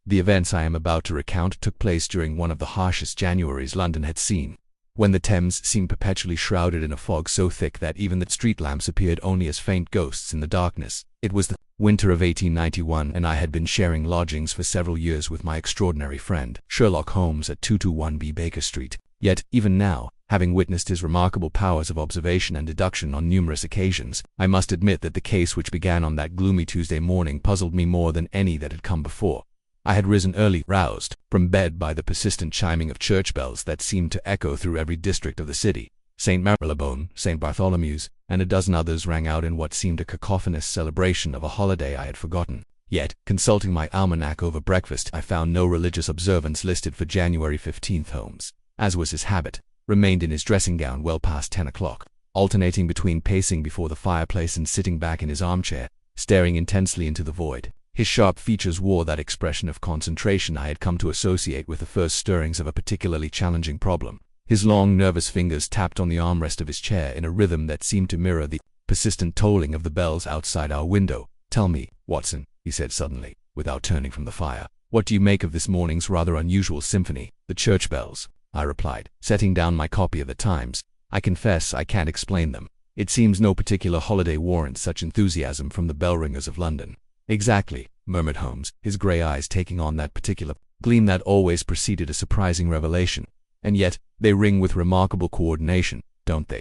The events I am about to recount took place during one of the harshest Januaries London had seen, when the Thames seemed perpetually shrouded in a fog so thick that even the street lamps appeared only as faint ghosts in the darkness. It was the winter of 1891, and I had been sharing lodgings for several years with my extraordinary friend, Sherlock Holmes, at 221B Baker Street. Yet, even now, having witnessed his remarkable powers of observation and deduction on numerous occasions, I must admit that the case which began on that gloomy Tuesday morning puzzled me more than any that had come before. I had risen early, roused from bed by the persistent chiming of church bells that seemed to echo through every district of the city. St. Marylebone, St. Bartholomew's, and a dozen others rang out in what seemed a cacophonous celebration of a holiday I had forgotten. Yet, consulting my almanac over breakfast, I found no religious observance listed for January 15th. Holmes, as was his habit, remained in his dressing gown well past 10 o'clock, alternating between pacing before the fireplace and sitting back in his armchair, staring intensely into the void. His sharp features wore that expression of concentration I had come to associate with the first stirrings of a particularly challenging problem. His long, nervous fingers tapped on the armrest of his chair in a rhythm that seemed to mirror the persistent tolling of the bells outside our window. "Tell me, Watson," he said suddenly, without turning from the fire, "what do you make of this morning's rather unusual symphony?" "The church bells," I replied, setting down my copy of the Times. "I confess I can't explain them. It seems no particular holiday warrants such enthusiasm from the bell-ringers of London." "Exactly," murmured Holmes, his grey eyes taking on that particular gleam that always preceded a surprising revelation. "And yet, they ring with remarkable coordination, don't they?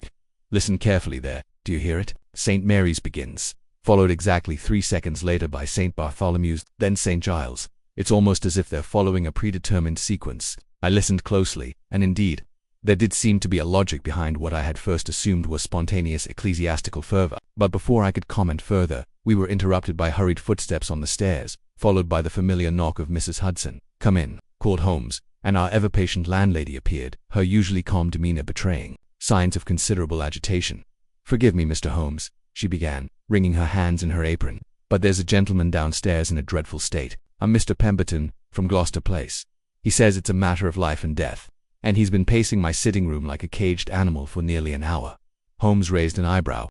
Listen carefully there. Do you hear it? St. Mary's begins, followed exactly 3 seconds later by St. Bartholomew's, then St. Giles. It's almost as if they're following a predetermined sequence." I listened closely, and indeed, there did seem to be a logic behind what I had first assumed was spontaneous ecclesiastical fervor. But before I could comment further, we were interrupted by hurried footsteps on the stairs, followed by the familiar knock of Mrs. Hudson. "Come in," called Holmes, and our ever-patient landlady appeared, her usually calm demeanor betraying signs of considerable agitation. "Forgive me, Mr. Holmes," she began, wringing her hands in her apron, "but there's a gentleman downstairs in a dreadful state. I'm Mr. Pemberton, from Gloucester Place. He says it's a matter of life and death, and he's been pacing my sitting room like a caged animal for nearly an hour." Holmes raised an eyebrow.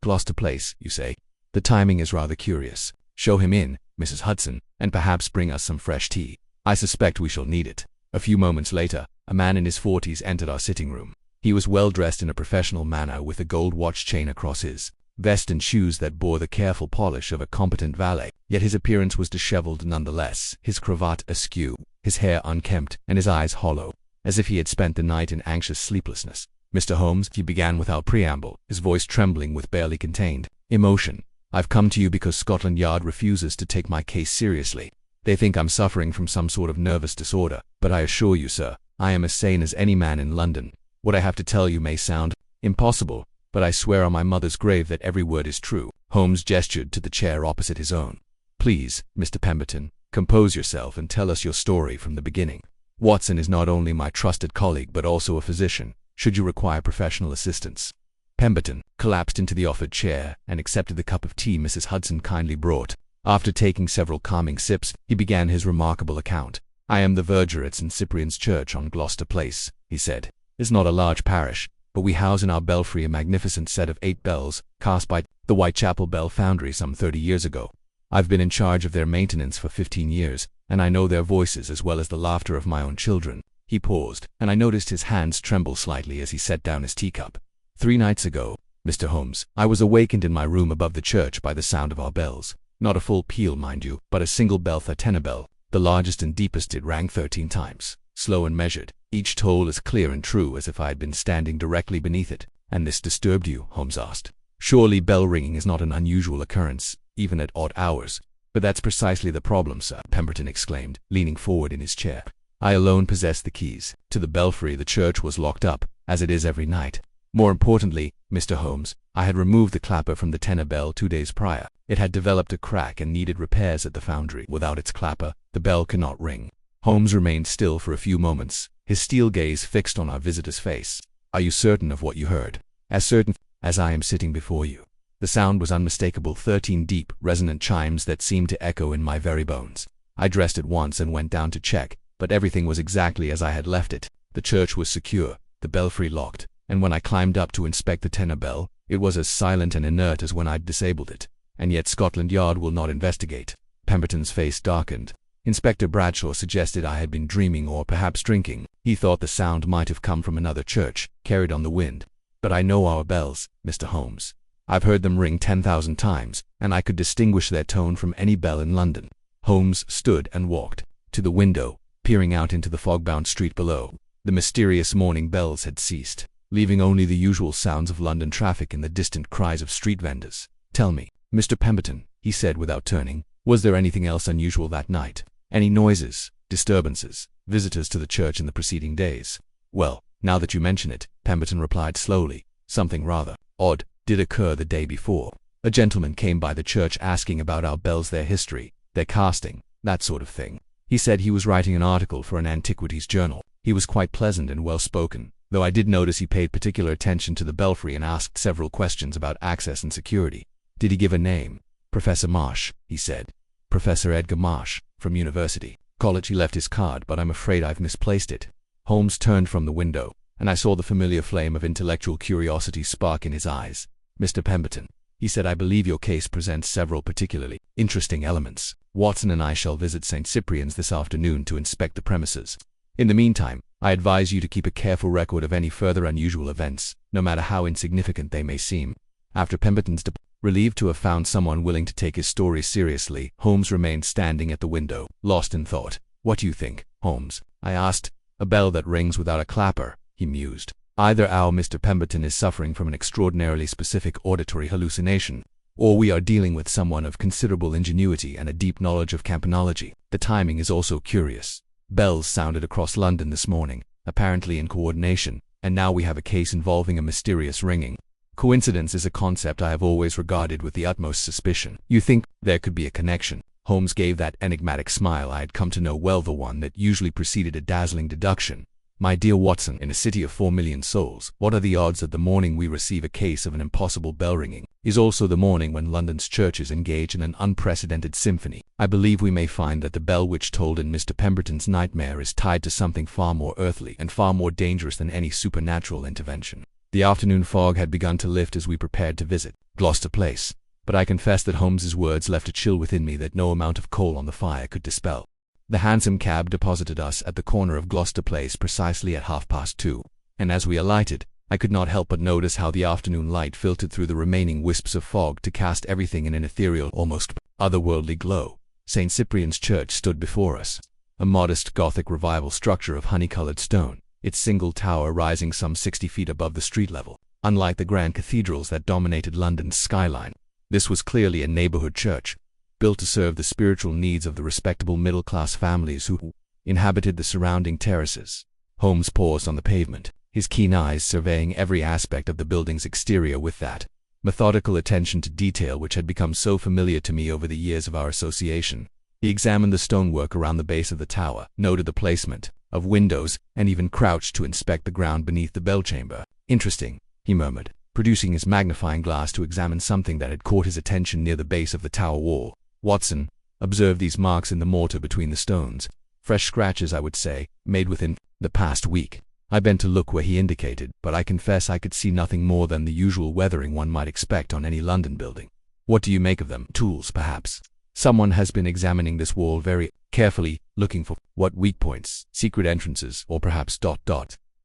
"Gloucester Place, you say? The timing is rather curious. Show him in, Mrs. Hudson, and perhaps bring us some fresh tea. I suspect we shall need it." A few moments later, a man in his 40s entered our sitting room. He was well dressed in a professional manner, with a gold watch chain across his vest and shoes that bore the careful polish of a competent valet. Yet his appearance was disheveled nonetheless, his cravat askew, his hair unkempt, and his eyes hollow, as if he had spent the night in anxious sleeplessness. "Mr. Holmes," he began without preamble, his voice trembling with barely contained emotion, "I've come to you because Scotland Yard refuses to take my case seriously. They think I'm suffering from some sort of nervous disorder, but I assure you, sir, I am as sane as any man in London. What I have to tell you may sound impossible, but I swear on my mother's grave that every word is true." Holmes gestured to the chair opposite his own. "Please, Mr. Pemberton, compose yourself and tell us your story from the beginning. Watson is not only my trusted colleague but also a physician, should you require professional assistance." Pemberton collapsed into the offered chair and accepted the cup of tea Mrs. Hudson kindly brought. After taking several calming sips, he began his remarkable account. "I am the verger at St. Cyprian's Church on Gloucester Place," he said. "It's not a large parish, but we house in our belfry a magnificent set of 8 bells, cast by the Whitechapel Bell Foundry some 30 years ago. I've been in charge of their maintenance for 15 years, and I know their voices as well as the laughter of my own children." He paused, and I noticed his hands tremble slightly as he set down his teacup. "3 nights ago, Mr. Holmes, I was awakened in my room above the church by the sound of our bells. Not a full peal, mind you, but a single bell, a tenor bell, the largest and deepest. It rang 13 times, slow and measured, each toll as clear and true as if I had been standing directly beneath it." "And this disturbed you?" Holmes asked. "Surely bell ringing is not an unusual occurrence, even at odd hours." "But that's precisely the problem, sir," Pemberton exclaimed, leaning forward in his chair. "I alone possessed the keys to the belfry. The church was locked up, as it is every night. More importantly, Mr. Holmes, I had removed the clapper from the tenor bell 2 days prior. It had developed a crack and needed repairs at the foundry. Without its clapper, the bell cannot ring." Holmes remained still for a few moments, his steel gaze fixed on our visitor's face. "Are you certain of what you heard?" "As certain as I am sitting before you." The sound was unmistakable, 13 deep, resonant chimes that seemed to echo in my very bones. I dressed at once and went down to check, but everything was exactly as I had left it. The church was secure, the belfry locked, and when I climbed up to inspect the tenor bell, it was as silent and inert as when I'd disabled it. "And yet Scotland Yard will not investigate." Pemberton's face darkened. Inspector Bradshaw suggested I had been dreaming or perhaps drinking. He thought the sound might have come from another church, carried on the wind. But I know our bells, Mr. Holmes. I've heard them ring 10,000 times, and I could distinguish their tone from any bell in London. Holmes stood and walked to the window, peering out into the fog-bound street below. The mysterious morning bells had ceased, leaving only the usual sounds of London traffic and the distant cries of street vendors. "Tell me, Mr. Pemberton," he said without turning, "was there anything else unusual that night? Any noises, disturbances, visitors to the church in the preceding days?" "Well, now that you mention it," Pemberton replied slowly, "something rather odd did occur the day before. A gentleman came by the church asking about our bells, their history, their casting, that sort of thing. He said he was writing an article for an antiquities journal. He was quite pleasant and well-spoken, though I did notice he paid particular attention to the belfry and asked several questions about access and security." "Did he give a name?" "Professor Marsh," he said. "Professor Edgar Marsh, from University College. He left his card, but I'm afraid I've misplaced it." Holmes turned from the window, and I saw the familiar flame of intellectual curiosity spark in his eyes. "Mr. Pemberton," he said, "I believe your case presents several particularly interesting elements. Watson and I shall visit St. Cyprian's this afternoon to inspect the premises. In the meantime, I advise you to keep a careful record of any further unusual events, no matter how insignificant they may seem." After Pemberton's relieved to have found someone willing to take his story seriously, Holmes remained standing at the window, lost in thought. "What do you think, Holmes?" I asked. "A bell that rings without a clapper," he mused. "Either our Mr. Pemberton is suffering from an extraordinarily specific auditory hallucination, or we are dealing with someone of considerable ingenuity and a deep knowledge of campanology. The timing is also curious. Bells sounded across London this morning, apparently in coordination, and now we have a case involving a mysterious ringing. Coincidence is a concept I have always regarded with the utmost suspicion." "You think there could be a connection?" Holmes gave that enigmatic smile I had come to know well, the one that usually preceded a dazzling deduction. "My dear Watson, in a city of 4,000,000 souls, what are the odds that the morning we receive a case of an impossible bell ringing is also the morning when London's churches engage in an unprecedented symphony? I believe we may find that the bell which tolled in Mr. Pemberton's nightmare is tied to something far more earthly and far more dangerous than any supernatural intervention." The afternoon fog had begun to lift as we prepared to visit Gloucester Place, but I confess that Holmes's words left a chill within me that no amount of coal on the fire could dispel. The hansom cab deposited us at the corner of Gloucester Place precisely at 2:30, and as we alighted, I could not help but notice how the afternoon light filtered through the remaining wisps of fog to cast everything in an ethereal, almost otherworldly glow. St. Cyprian's Church stood before us, a modest Gothic revival structure of honey-colored stone, its single tower rising some 60 feet above the street level. Unlike the grand cathedrals that dominated London's skyline, this was clearly a neighborhood church, built to serve the spiritual needs of the respectable middle-class families who inhabited the surrounding terraces. Holmes paused on the pavement, his keen eyes surveying every aspect of the building's exterior with that methodical attention to detail which had become so familiar to me over the years of our association. He examined the stonework around the base of the tower, noted the placement of windows, and even crouched to inspect the ground beneath the bell chamber. "Interesting," he murmured, producing his magnifying glass to examine something that had caught his attention near the base of the tower wall. "Watson, observe these marks in the mortar between the stones. Fresh scratches, I would say, made within the past week." I bent to look where he indicated, but I confess I could see nothing more than the usual weathering one might expect on any London building. "What do you make of them? Tools, perhaps? Someone has been examining this wall very carefully, looking for what weak points, secret entrances, or perhaps ...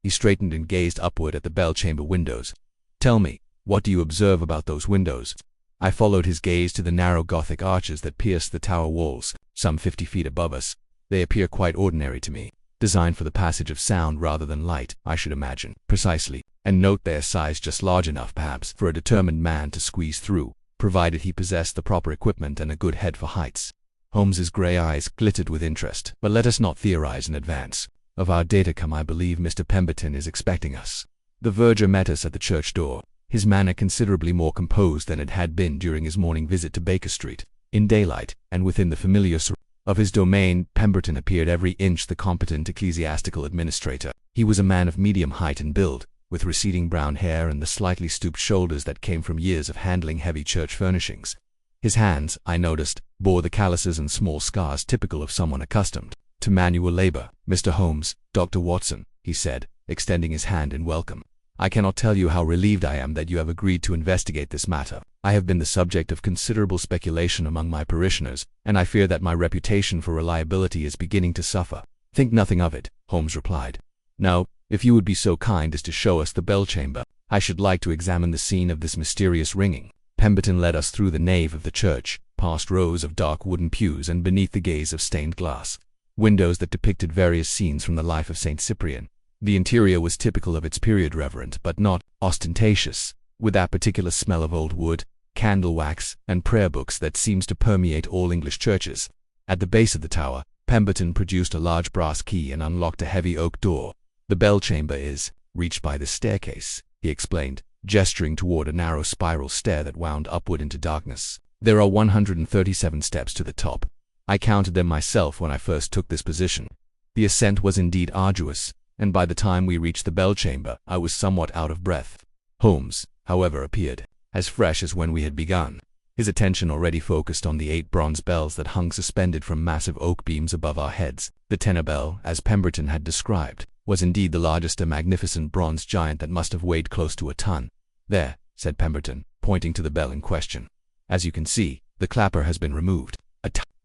He straightened and gazed upward at the bell chamber windows. "Tell me, what do you observe about those windows?" I followed his gaze to the narrow Gothic arches that pierced the tower walls, some 50 feet above us. "They appear quite ordinary to me. Designed for the passage of sound rather than light, I should imagine." "Precisely. And note their size, just large enough, perhaps, for a determined man to squeeze through, provided he possessed the proper equipment and a good head for heights." Holmes's gray eyes glittered with interest. "But let us not theorize in advance of our datacom. I believe Mr. Pemberton is expecting us." The verger met us at the church door, his manner considerably more composed than it had been during his morning visit to Baker Street. In daylight, and within the familiar of his domain, Pemberton appeared every inch the competent ecclesiastical administrator. He was a man of medium height and build, with receding brown hair and the slightly stooped shoulders that came from years of handling heavy church furnishings. His hands, I noticed, bore the calluses and small scars typical of someone accustomed to manual labor. "Mr. Holmes, Dr. Watson," he said, extending his hand in welcome. I cannot tell you how relieved I am that you have agreed to investigate this matter. I have been the subject of considerable speculation among my parishioners, and I fear that my reputation for reliability is beginning to suffer." "Think nothing of it," Holmes replied. "Now, if you would be so kind as to show us the bell chamber, I should like to examine the scene of this mysterious ringing." Pemberton led us through the nave of the church, past rows of dark wooden pews and beneath the gaze of stained glass windows that depicted various scenes from the life of Saint Cyprian. The interior was typical of its period, reverent but not ostentatious, with that particular smell of old wood, candle wax, and prayer books that seems to permeate all English churches. At the base of the tower, Pemberton produced a large brass key and unlocked a heavy oak door. "The bell chamber is reached by this staircase," he explained, gesturing toward a narrow spiral stair that wound upward into darkness. "There are 137 steps to the top. I counted them myself when I first took this position." The ascent was indeed arduous, and by the time we reached the bell chamber, I was somewhat out of breath. Holmes, however, appeared as fresh as when we had begun, his attention already focused on the 8 bronze bells that hung suspended from massive oak beams above our heads. The tenor bell, as Pemberton had described, was indeed the largest, a magnificent bronze giant that must have weighed close to a ton. "There," said Pemberton, pointing to the bell in question. "As you can see, the clapper has been removed.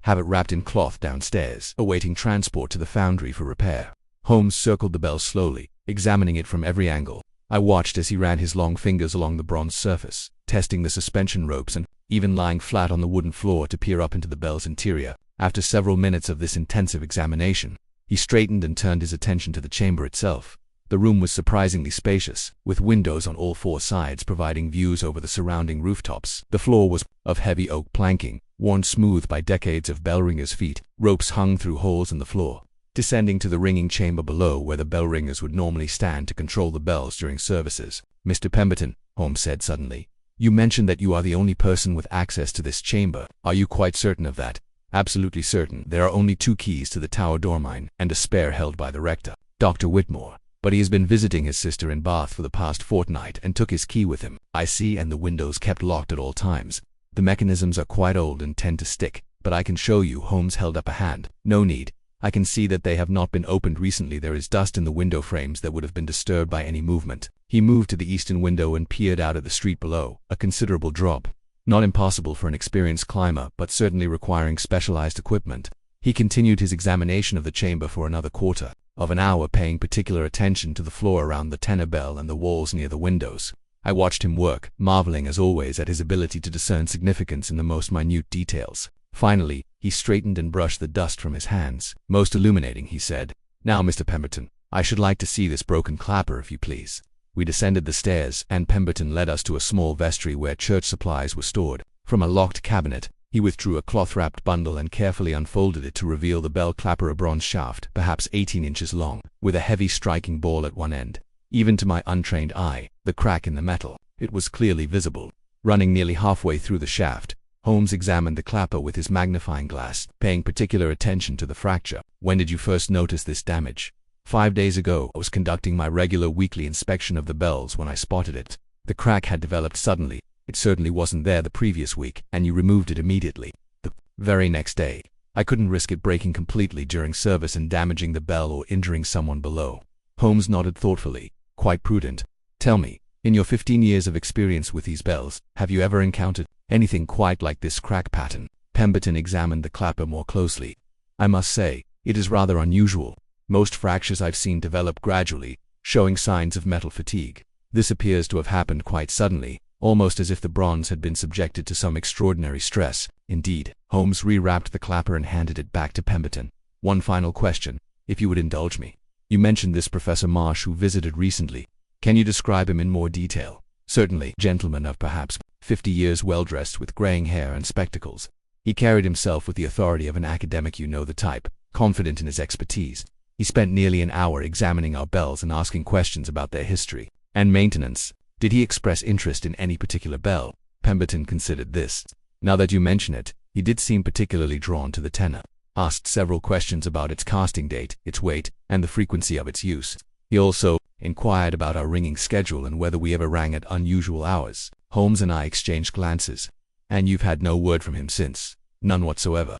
Have it wrapped in cloth downstairs, awaiting transport to the foundry for repair." Holmes circled the bell slowly, examining it from every angle. I watched as he ran his long fingers along the bronze surface, testing the suspension ropes and even lying flat on the wooden floor to peer up into the bell's interior. After several minutes of this intensive examination, he straightened and turned his attention to the chamber itself. The room was surprisingly spacious, with windows on all 4 sides providing views over the surrounding rooftops. The floor was of heavy oak planking, worn smooth by decades of bell ringers' feet. Ropes hung through holes in the floor, descending to the ringing chamber below where the bell ringers would normally stand to control the bells during services. "Mr. Pemberton," Holmes said suddenly, "you mentioned that you are the only person with access to this chamber. Are you quite certain of that?" "Absolutely certain. There are only 2 keys to the tower door, mine and a spare held by the rector, Dr. Whitmore. But he has been visiting his sister in Bath for the past fortnight and took his key with him." "I see, and the windows kept locked at all times. The mechanisms are quite old and tend to stick, but I can show you." Holmes held up a hand. "No need. I can see that they have not been opened recently. There is dust in the window frames that would have been disturbed by any movement." He moved to the eastern window and peered out at the street below, a considerable drop. Not impossible for an experienced climber, but certainly requiring specialized equipment. He continued his examination of the chamber for another quarter of an hour, paying particular attention to the floor around the tenor bell and the walls near the windows. I watched him work, marveling as always at his ability to discern significance in the most minute details. Finally, he straightened and brushed the dust from his hands. "Most illuminating," he said. "Now, Mr. Pemberton, I should like to see this broken clapper, if you please." We descended the stairs, and Pemberton led us to a small vestry where church supplies were stored. From a locked cabinet, he withdrew a cloth-wrapped bundle and carefully unfolded it to reveal the bell clapper, a bronze shaft, perhaps 18 inches long, with a heavy striking ball at one end. Even to my untrained eye, the crack in the metal, it was clearly visible. Running nearly halfway through the shaft, Holmes examined the clapper with his magnifying glass, paying particular attention to the fracture. "When did you first notice this damage?" 5 days ago. I was conducting my regular weekly inspection of the bells when I spotted it. The crack had developed suddenly. It certainly wasn't there the previous week, and you removed it immediately. The very next day. I couldn't risk it breaking completely during service and damaging the bell or injuring someone below." Holmes nodded thoughtfully. "Quite prudent. Tell me, in your 15 years of experience with these bells, have you ever encountered anything quite like this crack pattern?" Pemberton examined the clapper more closely. "I must say, it is rather unusual. Most fractures I've seen develop gradually, showing signs of metal fatigue. This appears to have happened quite suddenly, almost as if the bronze had been subjected to some extraordinary stress." "Indeed." Holmes rewrapped the clapper and handed it back to Pemberton. "One final question, if you would indulge me. You mentioned this Professor Marsh who visited recently. Can you describe him in more detail?" "Certainly. Gentleman of perhaps 50 years, well-dressed with graying hair and spectacles. He carried himself with the authority of an academic, you know the type, confident in his expertise. He spent nearly an hour examining our bells and asking questions about their history and maintenance." "Did he express interest in any particular bell?" Pemberton considered this. "Now that you mention it, he did seem particularly drawn to the tenor. Asked several questions about its casting date, its weight, and the frequency of its use. He also inquired about our ringing schedule and whether we ever rang at unusual hours." Holmes and I exchanged glances. "And you've had no word from him since?" "None whatsoever.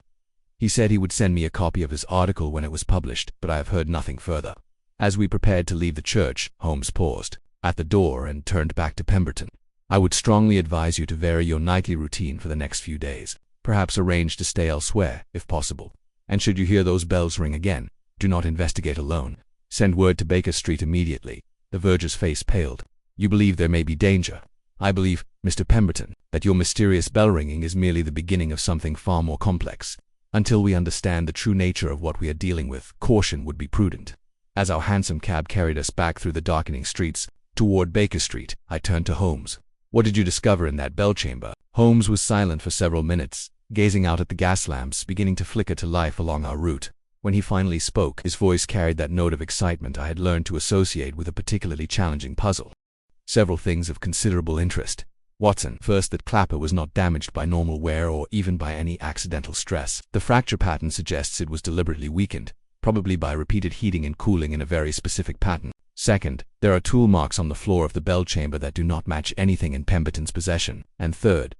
He said he would send me a copy of his article when it was published, but I have heard nothing further." As we prepared to leave the church, Holmes paused. at the door and turned back to Pemberton. "I would strongly advise you to vary your nightly routine for the next few days. Perhaps arrange to stay elsewhere, if possible. And should you hear those bells ring again, do not investigate alone. Send word to Baker Street immediately." The verger's face paled. "You believe there may be danger?" "I believe, Mr. Pemberton, that your mysterious bell ringing is merely the beginning of something far more complex. Until we understand the true nature of what we are dealing with, caution would be prudent." As our hansom cab carried us back through the darkening streets toward Baker Street, I turned to Holmes. "What did you discover in that bell chamber?" Holmes was silent for several minutes, gazing out at the gas lamps beginning to flicker to life along our route. When he finally spoke, his voice carried that note of excitement I had learned to associate with a particularly challenging puzzle. "Several things of considerable interest, Watson. First, that clapper was not damaged by normal wear or even by any accidental stress. The fracture pattern suggests it was deliberately weakened, probably by repeated heating and cooling in a very specific pattern. Second, there are tool marks on the floor of the bell chamber that do not match anything in Pemberton's possession. And third, ...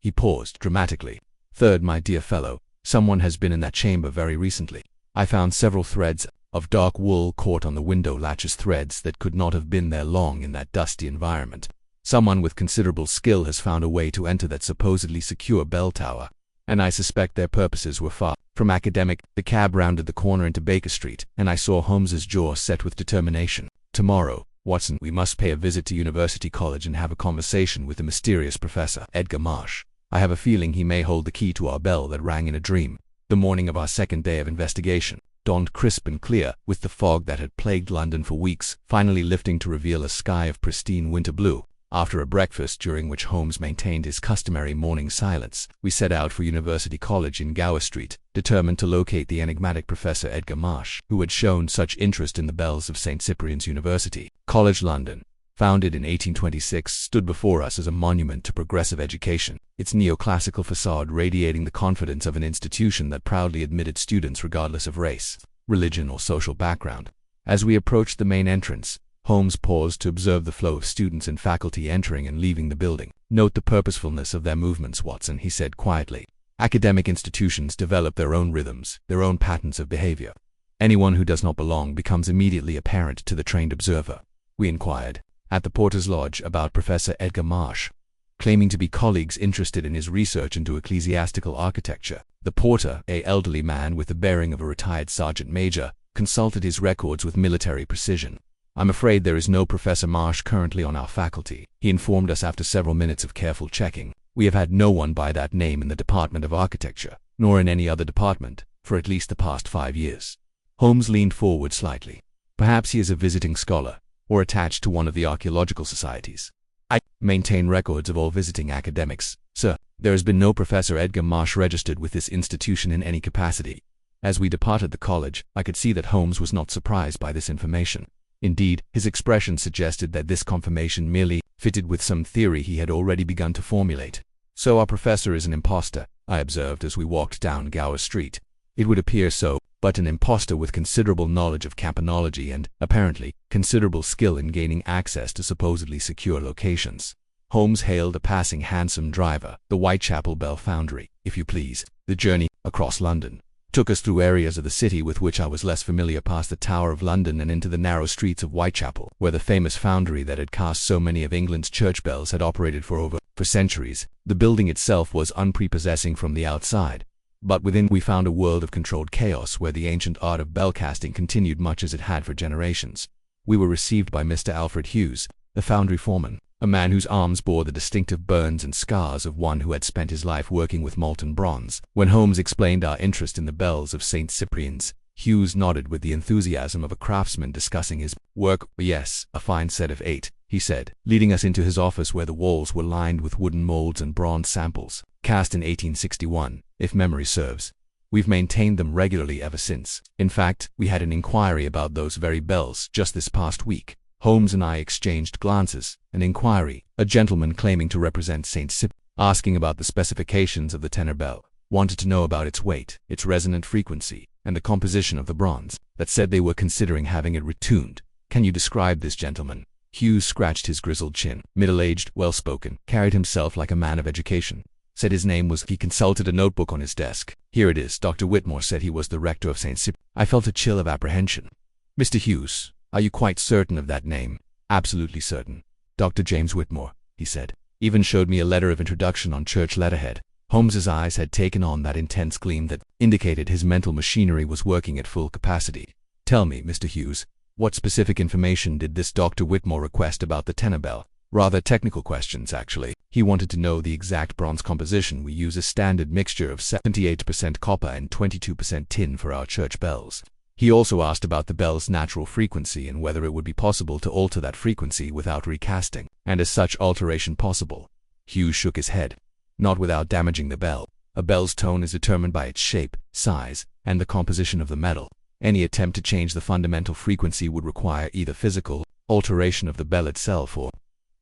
He paused dramatically. "Third, my dear fellow, someone has been in that chamber very recently. I found several threads of dark wool caught on the window latches, threads that could not have been there long in that dusty environment. Someone with considerable skill has found a way to enter that supposedly secure bell tower, and I suspect their purposes were far from academic." The cab rounded the corner into Baker Street, and I saw Holmes's jaw set with determination. "Tomorrow, Watson, we must pay a visit to University College and have a conversation with the mysterious Professor Edgar Marsh. I have a feeling he may hold the key to our bell that rang in a dream." The morning of our second day of investigation dawned crisp and clear, with the fog that had plagued London for weeks finally lifting to reveal a sky of pristine winter blue. After a breakfast during which Holmes maintained his customary morning silence, we set out for University College in Gower Street, determined to locate the enigmatic Professor Edgar Marsh, who had shown such interest in the bells of St. Cyprian's University. College London, founded in 1826, stood before us as a monument to progressive education, its neoclassical facade radiating the confidence of an institution that proudly admitted students regardless of race, religion, or social background. As we approached the main entrance, Holmes paused to observe the flow of students and faculty entering and leaving the building. "Note the purposefulness of their movements, Watson," he said quietly. "Academic institutions develop their own rhythms, their own patterns of behavior. Anyone who does not belong becomes immediately apparent to the trained observer." We inquired, at the porter's lodge, about Professor Edgar Marsh, claiming to be colleagues interested in his research into ecclesiastical architecture. The porter, an elderly man with the bearing of a retired sergeant major, consulted his records with military precision. "I'm afraid there is no Professor Marsh currently on our faculty," he informed us after several minutes of careful checking. "We have had no one by that name in the Department of Architecture, nor in any other department, for at least the past 5 years. Holmes leaned forward slightly. "Perhaps he is a visiting scholar, or attached to one of the archaeological societies." "I maintain records of all visiting academics, sir. There has been no Professor Edgar Marsh registered with this institution in any capacity." As we departed the college, I could see that Holmes was not surprised by this information. Indeed, his expression suggested that this confirmation merely fitted with some theory he had already begun to formulate. "So our professor is an impostor," I observed as we walked down Gower Street. "It would appear so, but an impostor with considerable knowledge of campanology and, apparently, considerable skill in gaining access to supposedly secure locations." Holmes hailed a passing hansom driver. "The Whitechapel Bell Foundry, if you please." The journey across London took us through areas of the city with which I was less familiar, past the Tower of London and into the narrow streets of Whitechapel, where the famous foundry that had cast so many of England's church bells had operated for centuries. The building itself was unprepossessing from the outside, but within we found a world of controlled chaos where the ancient art of bell casting continued much as it had for generations. We were received by Mr. Alfred Hughes, the foundry foreman, a man whose arms bore the distinctive burns and scars of one who had spent his life working with molten bronze. When Holmes explained our interest in the bells of St. Cyprian's, Hughes nodded with the enthusiasm of a craftsman discussing his work. "Yes, a fine set of 8, he said, leading us into his office where the walls were lined with wooden molds and bronze samples, cast in 1861, if memory serves. We've maintained them regularly ever since. In fact, we had an inquiry about those very bells just this past week." Holmes and I exchanged glances. An inquiry. A gentleman claiming to represent St. Cyprian, asking about the specifications of the tenor bell, wanted to know about its weight, its resonant frequency, and the composition of the bronze. That said, they were considering having it retuned. "Can you describe this gentleman?" Hughes scratched his grizzled chin. "Middle-aged, well-spoken, carried himself like a man of education. Said his name was..." He consulted a notebook on his desk. "Here it is. Dr. Whitmore said he was the rector of St. Cyprian." I felt a chill of apprehension. "Mr. Hughes, are you quite certain of that name?" Absolutely certain. Dr. James Whitmore, he said, even showed me a letter of introduction on church letterhead. Holmes's eyes had taken on that intense gleam that indicated his mental machinery was working at full capacity. Tell me, Mr. Hughes, what specific information did this Dr. Whitmore request about the tenor bell? Rather technical questions, actually. He wanted to know the exact bronze composition. We use a standard mixture of 78% copper and 22% tin for our church bells. He also asked about the bell's natural frequency and whether it would be possible to alter that frequency without recasting, and is such alteration possible? Hughes shook his head. Not without damaging the bell. A bell's tone is determined by its shape, size, and the composition of the metal. Any attempt to change the fundamental frequency would require either physical alteration of the bell itself or...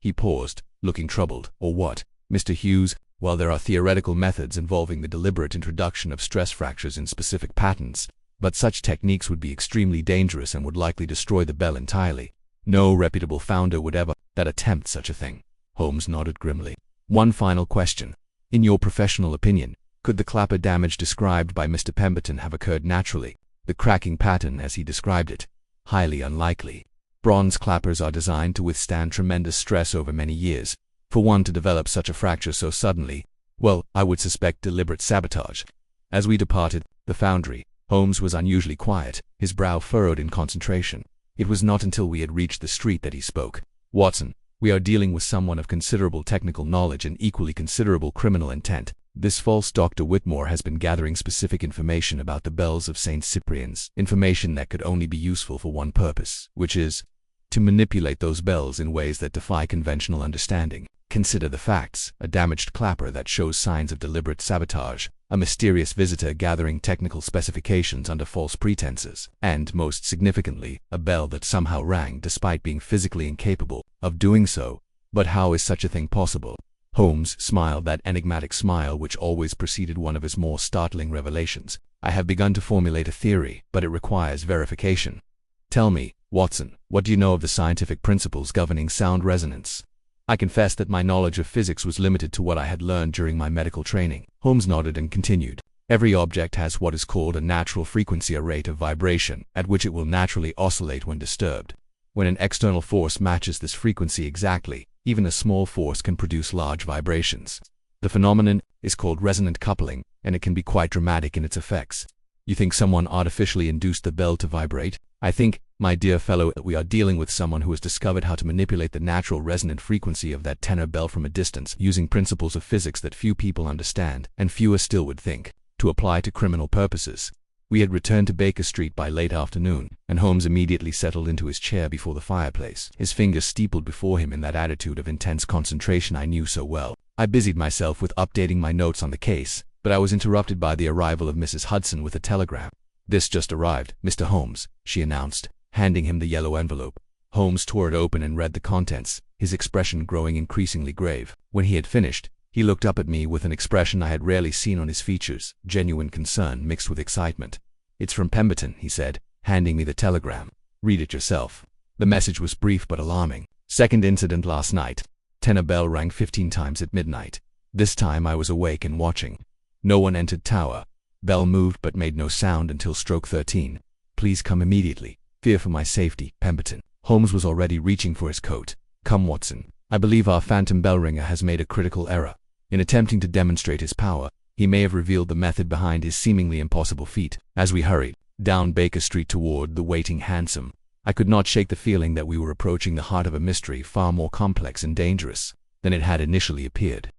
He paused, looking troubled. Or what? Mr. Hughes, while there are theoretical methods involving the deliberate introduction of stress fractures in specific patterns, but such techniques would be extremely dangerous and would likely destroy the bell entirely. No reputable founder would ever attempt such a thing. Holmes nodded grimly. One final question. In your professional opinion, could the clapper damage described by Mr. Pemberton have occurred naturally? The cracking pattern as he described it? Highly unlikely. Bronze clappers are designed to withstand tremendous stress over many years. For one to develop such a fracture so suddenly, well, I would suspect deliberate sabotage. As we departed the foundry, Holmes was unusually quiet, his brow furrowed in concentration. It was not until we had reached the street that he spoke. Watson, we are dealing with someone of considerable technical knowledge and equally considerable criminal intent. This false Dr. Whitmore has been gathering specific information about the bells of St. Cyprian's, information that could only be useful for one purpose, which is to manipulate those bells in ways that defy conventional understanding. Consider the facts: a damaged clapper that shows signs of deliberate sabotage, a mysterious visitor gathering technical specifications under false pretenses, and, most significantly, a bell that somehow rang despite being physically incapable of doing so. But how is such a thing possible? Holmes smiled, that enigmatic smile which always preceded one of his more startling revelations. I have begun to formulate a theory, but it requires verification. Tell me, Watson, what do you know of the scientific principles governing sound resonance? I confess that my knowledge of physics was limited to what I had learned during my medical training. Holmes nodded and continued. Every object has what is called a natural frequency, a rate of vibration, at which it will naturally oscillate when disturbed. When an external force matches this frequency exactly, even a small force can produce large vibrations. The phenomenon is called resonant coupling, and it can be quite dramatic in its effects. You think someone artificially induced the bell to vibrate? I think, my dear fellow, that we are dealing with someone who has discovered how to manipulate the natural resonant frequency of that tenor bell from a distance, using principles of physics that few people understand, and fewer still would think, to apply to criminal purposes. We had returned to Baker Street by late afternoon, and Holmes immediately settled into his chair before the fireplace, his fingers steepled before him in that attitude of intense concentration I knew so well. I busied myself with updating my notes on the case, but I was interrupted by the arrival of Mrs. Hudson with a telegram. This just arrived, Mr. Holmes, she announced, handing him the yellow envelope. Holmes tore it open and read the contents, his expression growing increasingly grave. When he had finished, he looked up at me with an expression I had rarely seen on his features, genuine concern mixed with excitement. It's from Pemberton, he said, handing me the telegram. Read it yourself. The message was brief but alarming. Second incident last night. Tenor bell rang 15 times at midnight. This time I was awake and watching. No one entered tower. Bell moved but made no sound until stroke 13. Please come immediately. Fear for my safety, Pemberton. Holmes was already reaching for his coat. Come, Watson. I believe our phantom bell ringer has made a critical error. In attempting to demonstrate his power, he may have revealed the method behind his seemingly impossible feat. As we hurried down Baker Street toward the waiting hansom, I could not shake the feeling that we were approaching the heart of a mystery far more complex and dangerous than it had initially appeared.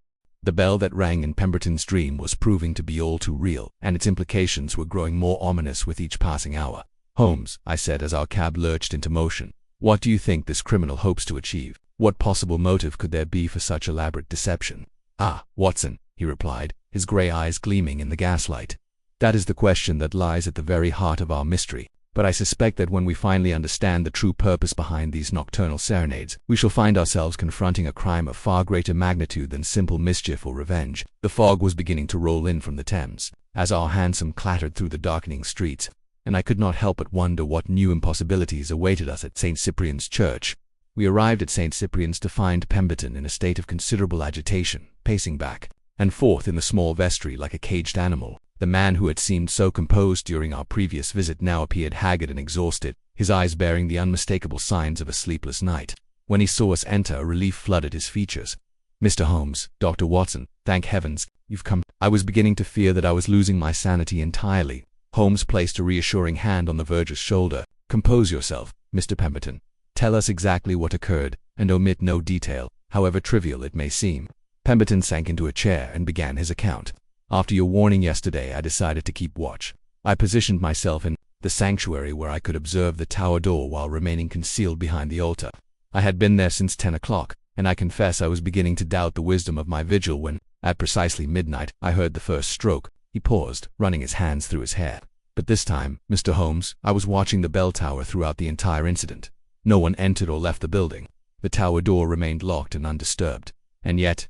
The bell that rang in Pemberton's dream was proving to be all too real, and its implications were growing more ominous with each passing hour. Holmes, I said as our cab lurched into motion, what do you think this criminal hopes to achieve? What possible motive could there be for such elaborate deception? Ah, Watson, he replied, his gray eyes gleaming in the gaslight. That is the question that lies at the very heart of our mystery. But I suspect that when we finally understand the true purpose behind these nocturnal serenades, we shall find ourselves confronting a crime of far greater magnitude than simple mischief or revenge. The fog was beginning to roll in from the Thames, as our hansom clattered through the darkening streets, and I could not help but wonder what new impossibilities awaited us at St. Cyprian's Church. We arrived at St. Cyprian's to find Pemberton in a state of considerable agitation, pacing back and forth in the small vestry like a caged animal. The man who had seemed so composed during our previous visit now appeared haggard and exhausted, his eyes bearing the unmistakable signs of a sleepless night. When he saw us enter, relief flooded his features. "Mr. Holmes, Dr. Watson, thank heavens, you've come." I was beginning to fear that I was losing my sanity entirely. Holmes placed a reassuring hand on the verger's shoulder. "Compose yourself, Mr. Pemberton. Tell us exactly what occurred, and omit no detail, however trivial it may seem." Pemberton sank into a chair and began his account. "After your warning yesterday, I decided to keep watch. I positioned myself in the sanctuary where I could observe the tower door while remaining concealed behind the altar. I had been there since 10 o'clock, and I confess I was beginning to doubt the wisdom of my vigil when, at precisely midnight, I heard the first stroke." He paused, running his hands through his hair. "But this time, Mr. Holmes, I was watching the bell tower throughout the entire incident. No one entered or left the building. The tower door remained locked and undisturbed. And yet,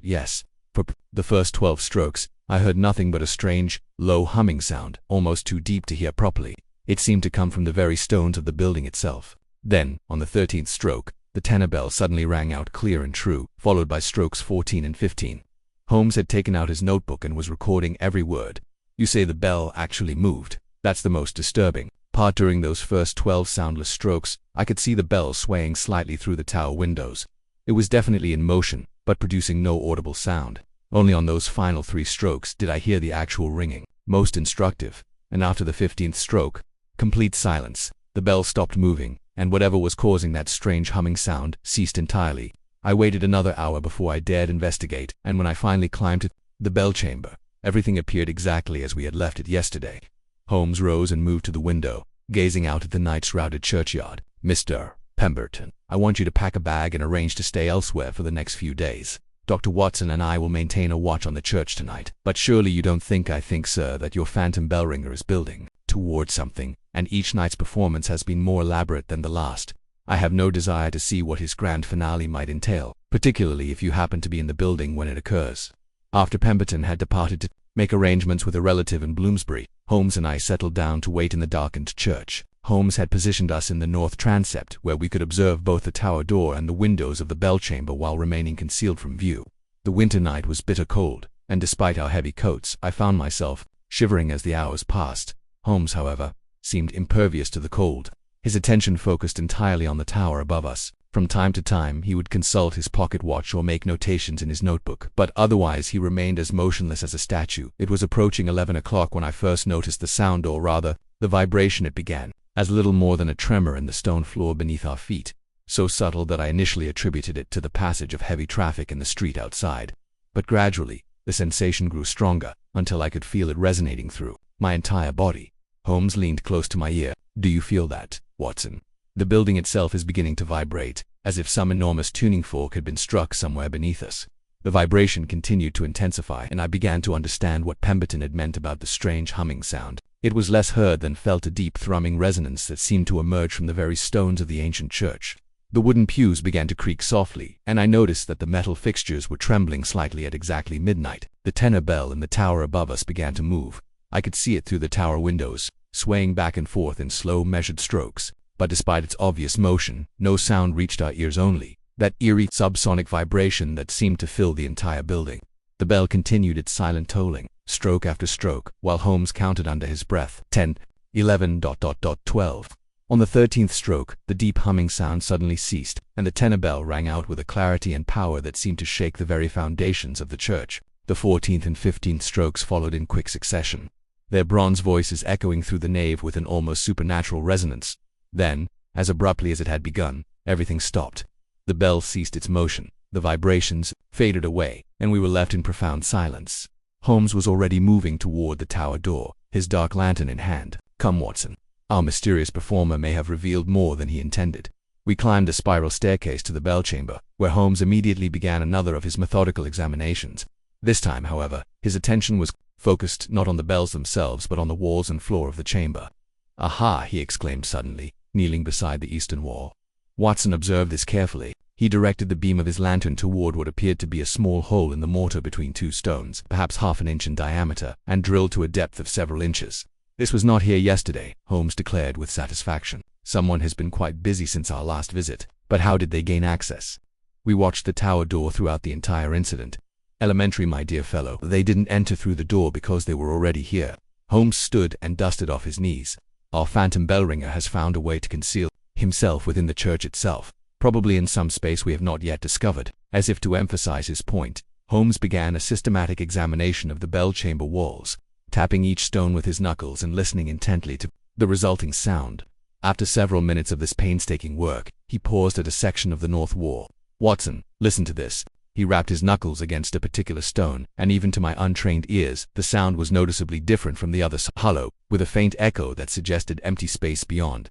yes, for the first 12 strokes, I heard nothing but a strange, low humming sound, almost too deep to hear properly. It seemed to come from the very stones of the building itself. Then, on the 13th stroke, the tenor bell suddenly rang out clear and true, followed by strokes 14 and 15. Holmes had taken out his notebook and was recording every word. "You say the bell actually moved. That's the most disturbing part. During those first 12 soundless strokes, I could see the bell swaying slightly through the tower windows. It was definitely in motion, but producing no audible sound. Only on those final 3 strokes did I hear the actual ringing, most instructive, and after the 15th stroke, complete silence. The bell stopped moving, and whatever was causing that strange humming sound ceased entirely. I waited another hour before I dared investigate, and when I finally climbed to the bell chamber, everything appeared exactly as we had left it yesterday." Holmes rose and moved to the window, gazing out at the night-shrouded churchyard. "Mr. Pemberton, I want you to pack a bag and arrange to stay elsewhere for the next few days. Dr. Watson and I will maintain a watch on the church tonight. But surely you don't think I think, sir, that your phantom bell ringer is building towards something, and each night's performance has been more elaborate than the last. I have no desire to see what his grand finale might entail, particularly if you happen to be in the building when it occurs." After Pemberton had departed to make arrangements with a relative in Bloomsbury, Holmes and I settled down to wait in the darkened church. Holmes had positioned us in the north transept, where we could observe both the tower door and the windows of the bell chamber while remaining concealed from view. The winter night was bitter cold, and despite our heavy coats, I found myself shivering as the hours passed. Holmes, however, seemed impervious to the cold. His attention focused entirely on the tower above us. From time to time, he would consult his pocket watch or make notations in his notebook, but otherwise he remained as motionless as a statue. It was approaching 11 o'clock when I first noticed the sound, or rather, the vibration it began, as little more than a tremor in the stone floor beneath our feet, so subtle that I initially attributed it to the passage of heavy traffic in the street outside. But gradually, the sensation grew stronger, until I could feel it resonating through my entire body. Holmes leaned close to my ear. "Do you feel that, Watson? The building itself is beginning to vibrate, as if some enormous tuning fork had been struck somewhere beneath us." The vibration continued to intensify, and I began to understand what Pemberton had meant about the strange humming sound. It was less heard than felt, a deep thrumming resonance that seemed to emerge from the very stones of the ancient church. The wooden pews began to creak softly, and I noticed that the metal fixtures were trembling slightly at exactly midnight. The tenor bell in the tower above us began to move. I could see it through the tower windows, swaying back and forth in slow, measured strokes. But despite its obvious motion, no sound reached our ears, only that eerie subsonic vibration that seemed to fill the entire building. The bell continued its silent tolling, stroke after stroke, while Holmes counted under his breath. 10, 11, 12. On the 13th stroke, the deep humming sound suddenly ceased, and the tenor bell rang out with a clarity and power that seemed to shake the very foundations of the church. The 14th and 15th strokes followed in quick succession, their bronze voices echoing through the nave with an almost supernatural resonance. Then, as abruptly as it had begun, everything stopped. The bell ceased its motion, the vibrations faded away, and we were left in profound silence. Holmes was already moving toward the tower door, his dark lantern in hand. "Come, Watson. Our mysterious performer may have revealed more than he intended." We climbed a spiral staircase to the bell chamber, where Holmes immediately began another of his methodical examinations. This time, however, his attention was focused not on the bells themselves but on the walls and floor of the chamber. "Aha!" he exclaimed suddenly, kneeling beside the eastern wall. Watson observed this carefully. He directed the beam of his lantern toward what appeared to be a small hole in the mortar between 2 stones, perhaps half an inch in diameter, and drilled to a depth of several inches. "This was not here yesterday," Holmes declared with satisfaction. "Someone has been quite busy since our last visit. But how did they gain access?" We watched the tower door throughout the entire incident. "Elementary, my dear fellow. They didn't enter through the door because they were already here." Holmes stood and dusted off his knees. "Our phantom bell ringer has found a way to conceal himself within the church itself. probably in some space we have not yet discovered. As if to emphasize his point, Holmes began a systematic examination of the bell chamber walls, tapping each stone with his knuckles and listening intently to the resulting sound. After several minutes of this painstaking work, he paused at a section of the north wall. "Watson, listen to this." He rapped his knuckles against a particular stone, and even to my untrained ears, the sound was noticeably different from the other, hollow, with a faint echo that suggested empty space beyond.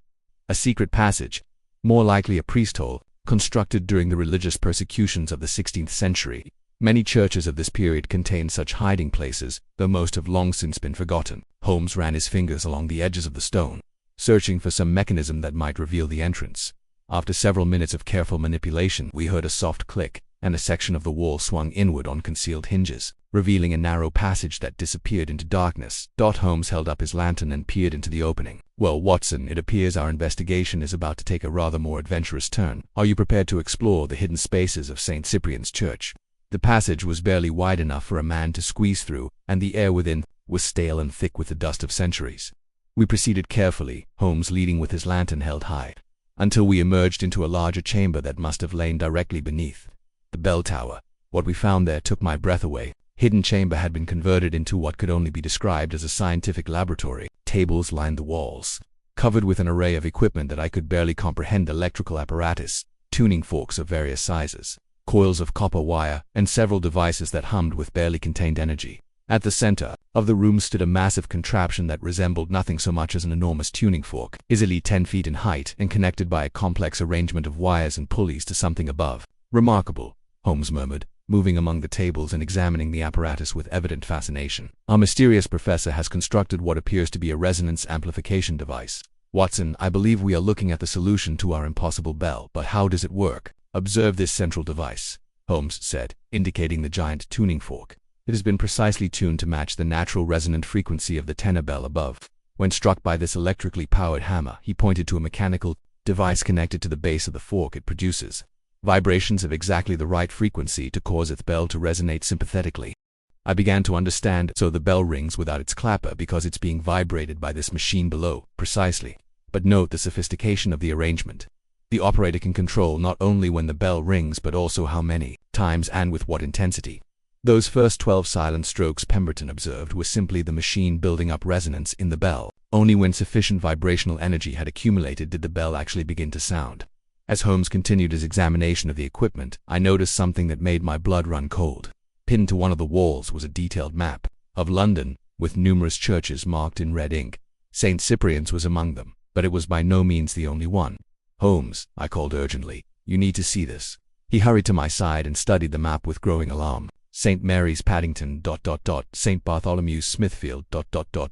A secret passage, more likely a priest hole, constructed during the religious persecutions of the 16th century. Many churches of this period contain such hiding places, though most have long since been forgotten. Holmes ran his fingers along the edges of the stone, searching for some mechanism that might reveal the entrance. After several minutes of careful manipulation, we heard a soft click, and a section of the wall swung inward on concealed hinges, revealing a narrow passage that disappeared into darkness. Holmes held up his lantern and peered into the opening. "Well, Watson, it appears our investigation is about to take a rather more adventurous turn. Are you prepared to explore the hidden spaces of St. Cyprian's Church?" The passage was barely wide enough for a man to squeeze through, and the air within was stale and thick with the dust of centuries. We proceeded carefully, Holmes leading with his lantern held high, until we emerged into a larger chamber that must have lain directly beneath the bell tower. What we found there took my breath away. Hidden chamber had been converted into what could only be described as a scientific laboratory. Tables lined the walls, covered with an array of equipment that I could barely comprehend: electrical apparatus, tuning forks of various sizes, coils of copper wire, and several devices that hummed with barely contained energy. At the center of the room stood a massive contraption that resembled nothing so much as an enormous tuning fork, easily 10 feet in height and connected by a complex arrangement of wires and pulleys to something above. "Remarkable," Holmes murmured, moving among the tables and examining the apparatus with evident fascination. "Our mysterious professor has constructed what appears to be a resonance amplification device. Watson, I believe we are looking at the solution to our impossible bell, but how does it work? Observe this central device," Holmes said, indicating the giant tuning fork. "It has been precisely tuned to match the natural resonant frequency of the tenor bell above. When struck by this electrically powered hammer," he pointed to a mechanical device connected to the base of the fork, "it produces vibrations of exactly the right frequency to cause its bell to resonate sympathetically." I began to understand. "So the bell rings without its clapper because it's being vibrated by this machine below." "Precisely. But note the sophistication of the arrangement. The operator can control not only when the bell rings but also how many times and with what intensity. Those first 12 silent strokes," Pemberton observed, "were simply the machine building up resonance in the bell. Only when sufficient vibrational energy had accumulated did the bell actually begin to sound." As Holmes continued his examination of the equipment, I noticed something that made my blood run cold. Pinned to one of the walls was a detailed map of London, with numerous churches marked in red ink. St. Cyprian's was among them, but it was by no means the only one. "Holmes," I called urgently, "you need to see this." He hurried to my side and studied the map with growing alarm. "St. Mary's Paddington, St. Bartholomew's Smithfield,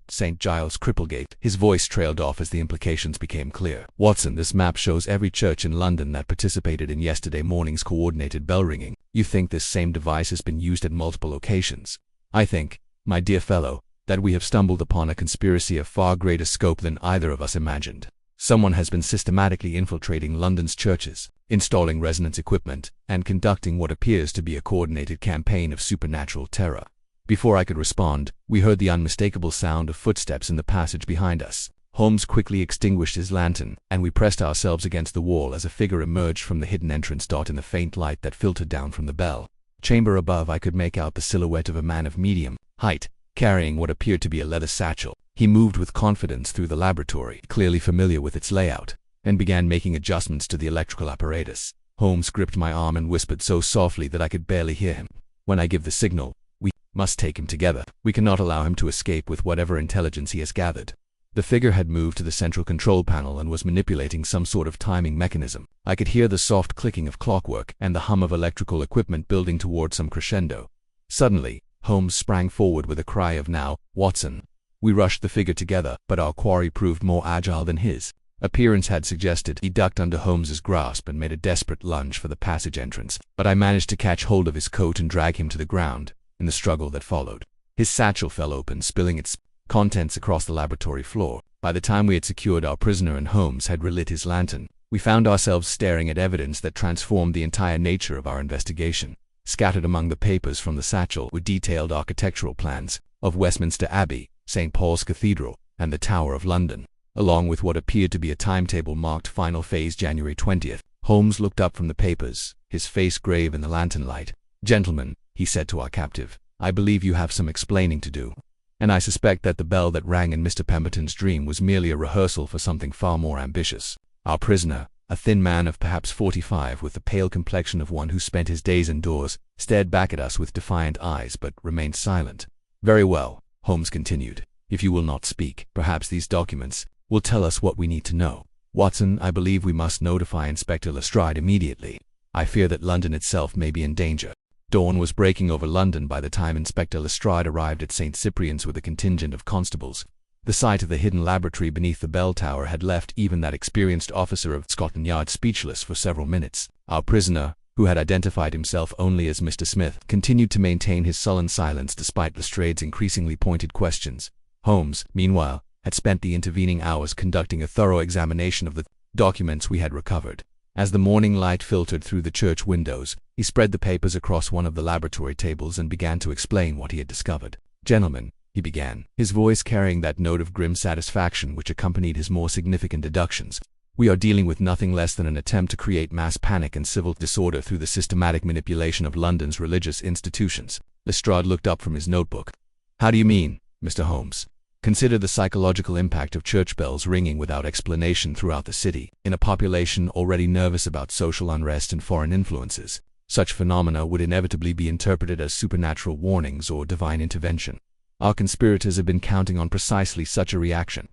St. Giles Cripplegate." His voice trailed off as the implications became clear. "Watson, this map shows every church in London that participated in yesterday morning's coordinated bell ringing. You think this same device has been used at multiple occasions? I think, my dear fellow, that we have stumbled upon a conspiracy of far greater scope than either of us imagined. Someone has been systematically infiltrating London's churches, installing resonance equipment, and conducting what appears to be a coordinated campaign of supernatural terror." Before I could respond, we heard the unmistakable sound of footsteps in the passage behind us. Holmes quickly extinguished his lantern, and we pressed ourselves against the wall as a figure emerged from the hidden entrance. In the faint light that filtered down from the bell chamber above, I could make out the silhouette of a man of medium height, carrying what appeared to be a leather satchel. He moved with confidence through the laboratory, clearly familiar with its layout, and began making adjustments to the electrical apparatus. Holmes gripped my arm and whispered so softly that I could barely hear him. "When I give the signal, we must take him together. We cannot allow him to escape with whatever intelligence he has gathered." The figure had moved to the central control panel and was manipulating some sort of timing mechanism. I could hear the soft clicking of clockwork and the hum of electrical equipment building toward some crescendo. Suddenly, Holmes sprang forward with a cry of, "Now, Watson!" We rushed the figure together, but our quarry proved more agile than his appearance had suggested. He ducked under Holmes's grasp and made a desperate lunge for the passage entrance, but I managed to catch hold of his coat and drag him to the ground. In the struggle that followed, his satchel fell open, spilling its contents across the laboratory floor. By the time we had secured our prisoner and Holmes had relit his lantern, we found ourselves staring at evidence that transformed the entire nature of our investigation. Scattered among the papers from the satchel were detailed architectural plans of Westminster Abbey, St. Paul's Cathedral, and the Tower of London, along with what appeared to be a timetable marked final phase January 20th. Holmes looked up from the papers, his face grave in the lantern light. "Gentlemen," he said to our captive, "I believe you have some explaining to do. And I suspect that the bell that rang in Mr. Pemberton's dream was merely a rehearsal for something far more ambitious." Our prisoner, a thin man of perhaps 45 with the pale complexion of one who spent his days indoors, stared back at us with defiant eyes but remained silent. "Very well," Holmes continued. "If you will not speak, perhaps these documents will tell us what we need to know. Watson, I believe we must notify Inspector Lestrade immediately. I fear that London itself may be in danger." Dawn was breaking over London by the time Inspector Lestrade arrived at St. Cyprian's with a contingent of constables. The sight of the hidden laboratory beneath the bell tower had left even that experienced officer of Scotland Yard speechless for several minutes. Our prisoner, who had identified himself only as Mr. Smith, continued to maintain his sullen silence despite Lestrade's increasingly pointed questions. Holmes, meanwhile, had spent the intervening hours conducting a thorough examination of the documents we had recovered. As the morning light filtered through the church windows, he spread the papers across one of the laboratory tables and began to explain what he had discovered. "Gentlemen," he began, his voice carrying that note of grim satisfaction which accompanied his more significant deductions, "we are dealing with nothing less than an attempt to create mass panic and civil disorder through the systematic manipulation of London's religious institutions." Lestrade looked up from his notebook. "How do you mean, Mr. Holmes?" "Consider the psychological impact of church bells ringing without explanation throughout the city, in a population already nervous about social unrest and foreign influences. Such phenomena would inevitably be interpreted as supernatural warnings or divine intervention. Our conspirators have been counting on precisely such a reaction."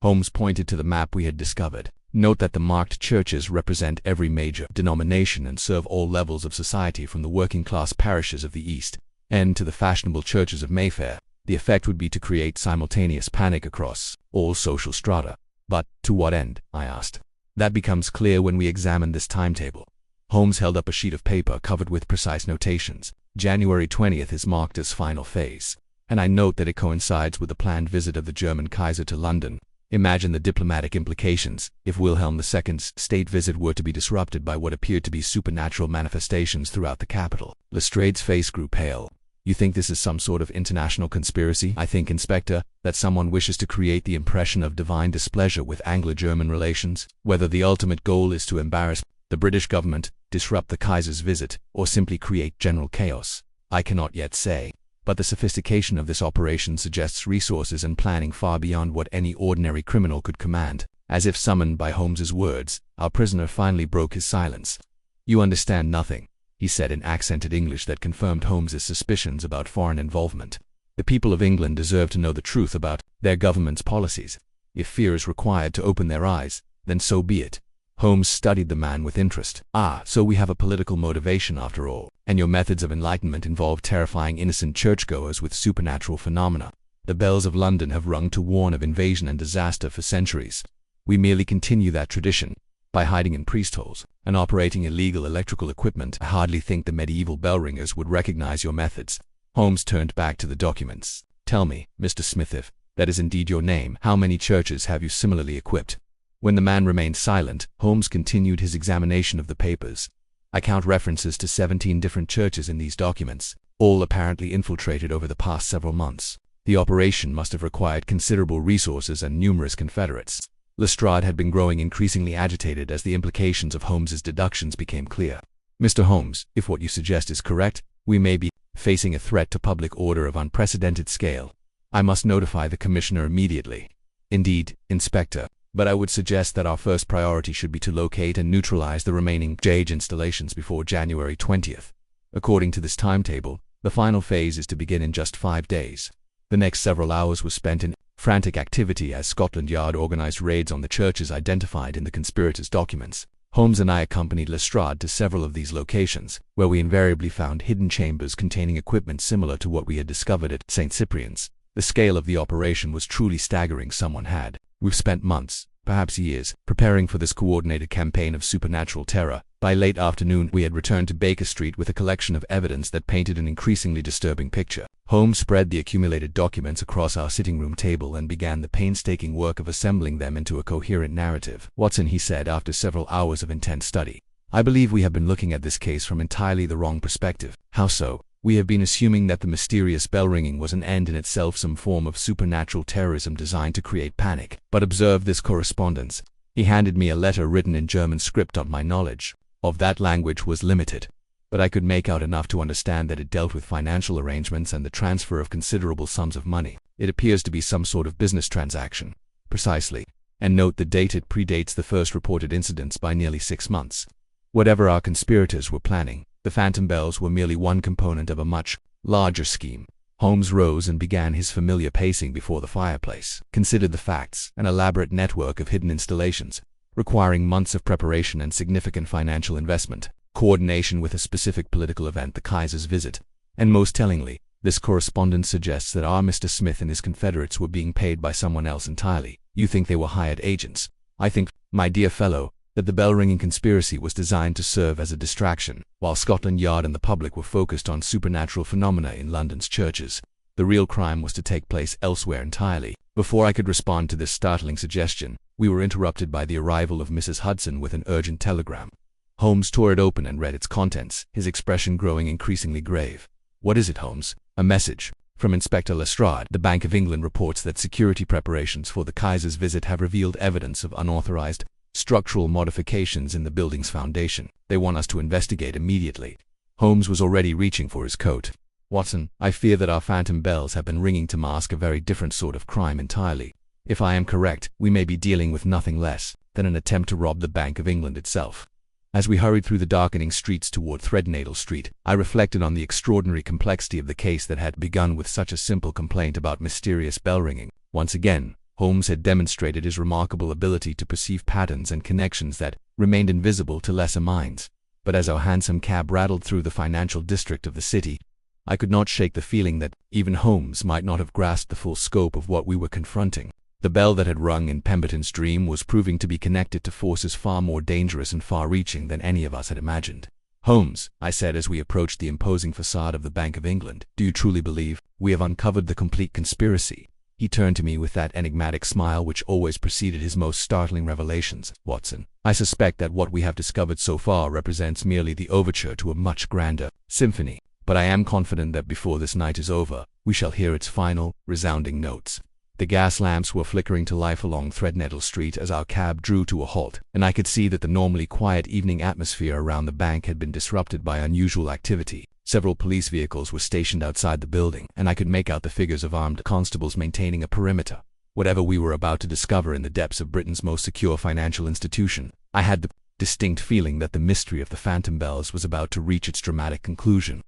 Holmes pointed to the map we had discovered. "Note that the marked churches represent every major denomination and serve all levels of society from the working-class parishes of the East End to the fashionable churches of Mayfair. The effect would be to create simultaneous panic across all social strata." "But to what end?" I asked. "That becomes clear when we examine this timetable." Holmes held up a sheet of paper covered with precise notations. "January 20th is marked as final phase, and I note that it coincides with the planned visit of the German Kaiser to London. Imagine the diplomatic implications if Wilhelm II's state visit were to be disrupted by what appeared to be supernatural manifestations throughout the capital." Lestrade's face grew pale. "You think this is some sort of international conspiracy?" "I think, Inspector, that someone wishes to create the impression of divine displeasure with Anglo-German relations. Whether the ultimate goal is to embarrass the British government, disrupt the Kaiser's visit, or simply create general chaos, I cannot yet say. But the sophistication of this operation suggests resources and planning far beyond what any ordinary criminal could command." As if summoned by Holmes's words, our prisoner finally broke his silence. "You understand nothing," he said in accented English that confirmed Holmes's suspicions about foreign involvement. "The people of England deserve to know the truth about their government's policies. If fear is required to open their eyes, then so be it." Holmes studied the man with interest. "Ah, so we have a political motivation after all, and your methods of enlightenment involve terrifying innocent churchgoers with supernatural phenomena. The bells of London have rung to warn of invasion and disaster for centuries. We merely continue that tradition by hiding in priest holes and operating illegal electrical equipment. I hardly think the medieval bell ringers would recognize your methods." Holmes turned back to the documents. "Tell me, Mr. Smith, if that is indeed your name, how many churches have you similarly equipped?" When the man remained silent, Holmes continued his examination of the papers. "I count references to 17 different churches in these documents, all apparently infiltrated over the past several months. The operation must have required considerable resources and numerous confederates." Lestrade had been growing increasingly agitated as the implications of Holmes's deductions became clear. "Mr. Holmes, if what you suggest is correct, we may be facing a threat to public order of unprecedented scale. I must notify the Commissioner immediately." "Indeed, Inspector, but I would suggest that our first priority should be to locate and neutralize the remaining stage installations before January 20th. According to this timetable, the final phase is to begin in just 5 days." The next several hours were spent in frantic activity as Scotland Yard organized raids on the churches identified in the conspirators' documents. Holmes and I accompanied Lestrade to several of these locations, where we invariably found hidden chambers containing equipment similar to what we had discovered at St. Cyprian's. The scale of the operation was truly staggering. Someone had. We've spent months, perhaps years, preparing for this coordinated campaign of supernatural terror. By late afternoon, we had returned to Baker Street with a collection of evidence that painted an increasingly disturbing picture. Holmes spread the accumulated documents across our sitting room table and began the painstaking work of assembling them into a coherent narrative. "Watson," he said after several hours of intense study, "I believe we have been looking at this case from entirely the wrong perspective." "How so?" "We have been assuming that the mysterious bell ringing was an end in itself, some form of supernatural terrorism designed to create panic. But observe this correspondence. He handed me a letter written in German script. My knowledge of that language was limited, but I could make out enough to understand that it dealt with financial arrangements and the transfer of considerable sums of money. It appears to be some sort of business transaction. Precisely. And note the date: it predates the first reported incidents by nearly 6 months. Whatever our conspirators were planning, the phantom bells were merely one component of a much larger scheme. Holmes rose and began his familiar pacing before the fireplace. Considered the facts: an elaborate network of hidden installations, requiring months of preparation and significant financial investment, coordination with a specific political event, the Kaiser's visit, and most tellingly, this correspondence suggests that our Mr. Smith and his confederates were being paid by someone else entirely. You think they were hired agents? I think, my dear fellow, that the bell-ringing conspiracy was designed to serve as a distraction, while Scotland Yard and the public were focused on supernatural phenomena in London's churches. The real crime was to take place elsewhere entirely. Before I could respond to this startling suggestion, we were interrupted by the arrival of Mrs. Hudson with an urgent telegram. Holmes tore it open and read its contents, his expression growing increasingly grave. "What is it, Holmes?" "A message from Inspector Lestrade. The Bank of England reports that security preparations for the Kaiser's visit have revealed evidence of unauthorized structural modifications in the building's foundation. They want us to investigate immediately." Holmes was already reaching for his coat. "Watson, I fear that our phantom bells have been ringing to mask a very different sort of crime entirely. If I am correct, we may be dealing with nothing less than an attempt to rob the Bank of England itself." As we hurried through the darkening streets toward Threadneedle Street, I reflected on the extraordinary complexity of the case that had begun with such a simple complaint about mysterious bell ringing. Once again, Holmes had demonstrated his remarkable ability to perceive patterns and connections that remained invisible to lesser minds. But as our hansom cab rattled through the financial district of the city, I could not shake the feeling that even Holmes might not have grasped the full scope of what we were confronting. The bell that had rung in Pemberton's dream was proving to be connected to forces far more dangerous and far-reaching than any of us had imagined. "Holmes," I said as we approached the imposing facade of the Bank of England, "do you truly believe we have uncovered the complete conspiracy?" He turned to me with that enigmatic smile which always preceded his most startling revelations. "Watson, I suspect that what we have discovered so far represents merely the overture to a much grander symphony, but I am confident that before this night is over, we shall hear its final, resounding notes." The gas lamps were flickering to life along Threadneedle Street as our cab drew to a halt, and I could see that the normally quiet evening atmosphere around the bank had been disrupted by unusual activity. Several police vehicles were stationed outside the building, and I could make out the figures of armed constables maintaining a perimeter. Whatever we were about to discover in the depths of Britain's most secure financial institution, I had the distinct feeling that the mystery of the phantom bells was about to reach its dramatic conclusion.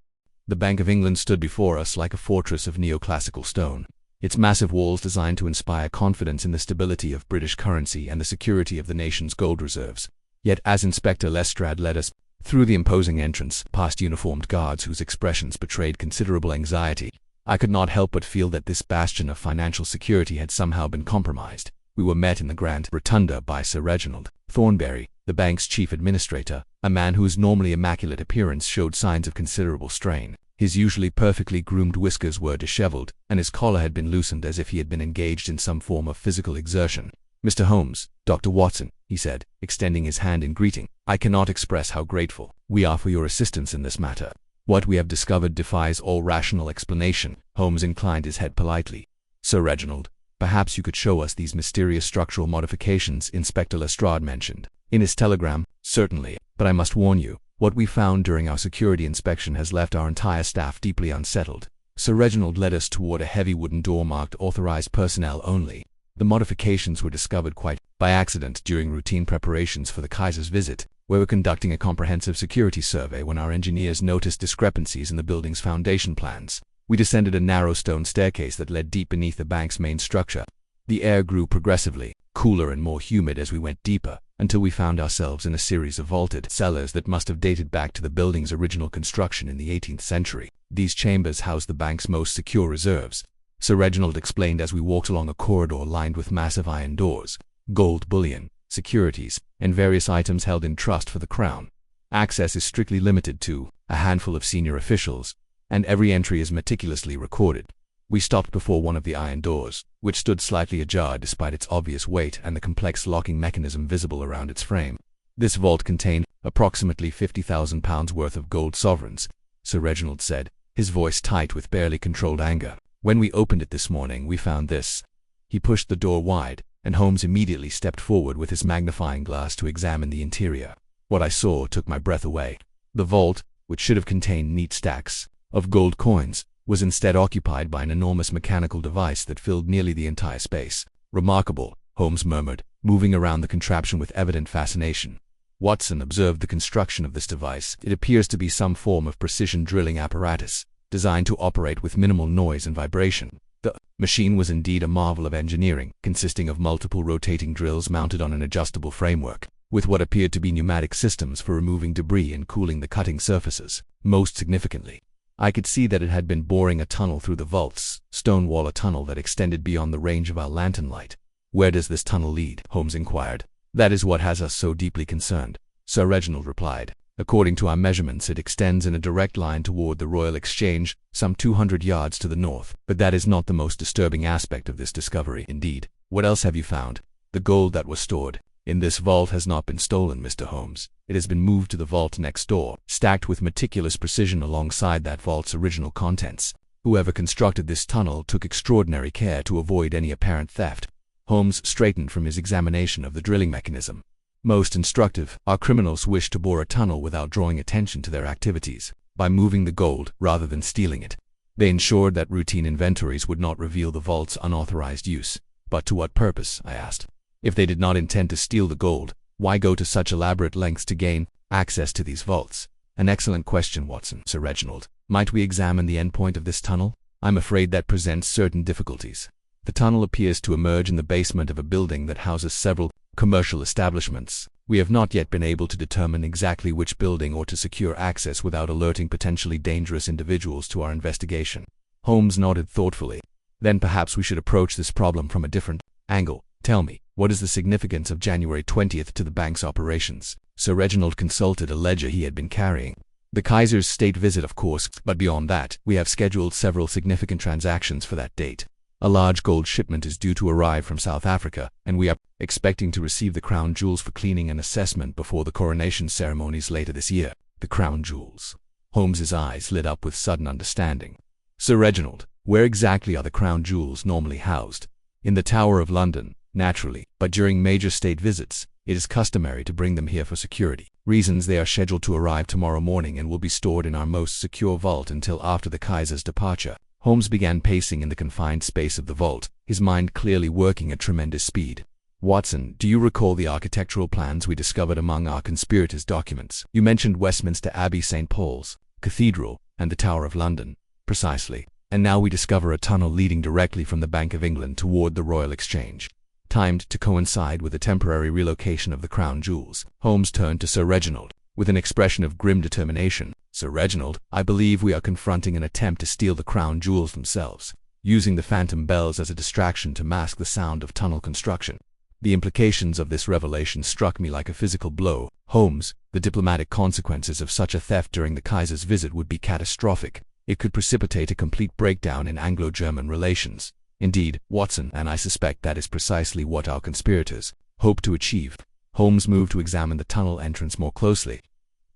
The Bank of England stood before us like a fortress of neoclassical stone, its massive walls designed to inspire confidence in the stability of British currency and the security of the nation's gold reserves. Yet as Inspector Lestrade led us through the imposing entrance, past uniformed guards whose expressions betrayed considerable anxiety, I could not help but feel that this bastion of financial security had somehow been compromised. We were met in the grand rotunda by Sir Reginald Thornbury, the bank's chief administrator, a man whose normally immaculate appearance showed signs of considerable strain. His usually perfectly groomed whiskers were disheveled, and his collar had been loosened as if he had been engaged in some form of physical exertion. "Mr. Holmes, Dr. Watson," he said, extending his hand in greeting, "I cannot express how grateful we are for your assistance in this matter. What we have discovered defies all rational explanation." Holmes inclined his head politely. "Sir Reginald, perhaps you could show us these mysterious structural modifications Inspector Lestrade mentioned in his telegram." "Certainly, but I must warn you, what we found during our security inspection has left our entire staff deeply unsettled." Sir Reginald led us toward a heavy wooden door marked "Authorized Personnel Only." The modifications were discovered quite by accident during routine preparations for the Kaiser's visit. We were conducting a comprehensive security survey when our engineers noticed discrepancies in the building's foundation plans. We descended a narrow stone staircase that led deep beneath the bank's main structure. The air grew progressively cooler and more humid as we went deeper, until we found ourselves in a series of vaulted cellars that must have dated back to the building's original construction in the 18th century. These chambers housed the bank's most secure reserves, Sir Reginald explained as we walked along a corridor lined with massive iron doors, gold bullion, securities, and various items held in trust for the Crown. Access is strictly limited to a handful of senior officials, and every entry is meticulously recorded. We stopped before one of the iron doors, which stood slightly ajar despite its obvious weight and the complex locking mechanism visible around its frame. This vault contained approximately £50,000 worth of gold sovereigns, Sir Reginald said, his voice tight with barely controlled anger. "When we opened it this morning, we found this." He pushed the door wide, and Holmes immediately stepped forward with his magnifying glass to examine the interior. What I saw took my breath away. The vault, which should have contained neat stacks of gold coins, was instead occupied by an enormous mechanical device that filled nearly the entire space. "Remarkable," Holmes murmured, moving around the contraption with evident fascination. Watson observed the construction of this device. It appears to be some form of precision drilling apparatus, designed to operate with minimal noise and vibration. The machine was indeed a marvel of engineering, consisting of multiple rotating drills mounted on an adjustable framework, with what appeared to be pneumatic systems for removing debris and cooling the cutting surfaces. Most significantly, I could see that it had been boring a tunnel through the vault's stone wall, a tunnel that extended beyond the range of our lantern light. "Where does this tunnel lead?" Holmes inquired. "That is what has us so deeply concerned," Sir Reginald replied. "According to our measurements, it extends in a direct line toward the Royal Exchange, some 200 yards to the north. But that is not the most disturbing aspect of this discovery. Indeed, what else have you found?" "The gold that was stored in this vault has not been stolen, Mr. Holmes. It has been moved to the vault next door, stacked with meticulous precision alongside that vault's original contents. Whoever constructed this tunnel took extraordinary care to avoid any apparent theft." Holmes straightened from his examination of the drilling mechanism. "Most instructive. Our criminals wished to bore a tunnel without drawing attention to their activities. By moving the gold, rather than stealing it, they ensured that routine inventories would not reveal the vault's unauthorized use." "But to what purpose?" I asked. "If they did not intend to steal the gold, why go to such elaborate lengths to gain access to these vaults?" "An excellent question, Watson." Sir Reginald, "might we examine the endpoint of this tunnel?" "I'm afraid that presents certain difficulties. The tunnel appears to emerge in the basement of a building that houses several commercial establishments. We have not yet been able to determine exactly which building or to secure access without alerting potentially dangerous individuals to our investigation." Holmes nodded thoughtfully. "Then perhaps we should approach this problem from a different angle. Tell me, what is the significance of January 20th to the bank's operations?" Sir Reginald consulted a ledger he had been carrying. "The Kaiser's state visit, of course, but beyond that, we have scheduled several significant transactions for that date. A large gold shipment is due to arrive from South Africa, and we are expecting to receive the crown jewels for cleaning and assessment before the coronation ceremonies later this year." "The crown jewels?" Holmes's eyes lit up with sudden understanding. "Sir Reginald, where exactly are the crown jewels normally housed?" "In the Tower of London, naturally, but during major state visits, it is customary to bring them here for security reasons. They are scheduled to arrive tomorrow morning and will be stored in our most secure vault until after the Kaiser's departure." Holmes began pacing in the confined space of the vault, his mind clearly working at tremendous speed. "Watson, do you recall the architectural plans we discovered among our conspirators' documents? You mentioned Westminster Abbey, St. Paul's Cathedral, and the Tower of London." "Precisely. And now we discover a tunnel leading directly from the Bank of England toward the Royal Exchange, timed to coincide with the temporary relocation of the crown jewels." Holmes turned to Sir Reginald with an expression of grim determination. "Sir Reginald, I believe we are confronting an attempt to steal the crown jewels themselves, using the phantom bells as a distraction to mask the sound of tunnel construction." The implications of this revelation struck me like a physical blow. "Holmes, the diplomatic consequences of such a theft during the Kaiser's visit would be catastrophic. It could precipitate a complete breakdown in Anglo-German relations." "Indeed, Watson, and I suspect that is precisely what our conspirators hope to achieve." Holmes moved to examine the tunnel entrance more closely.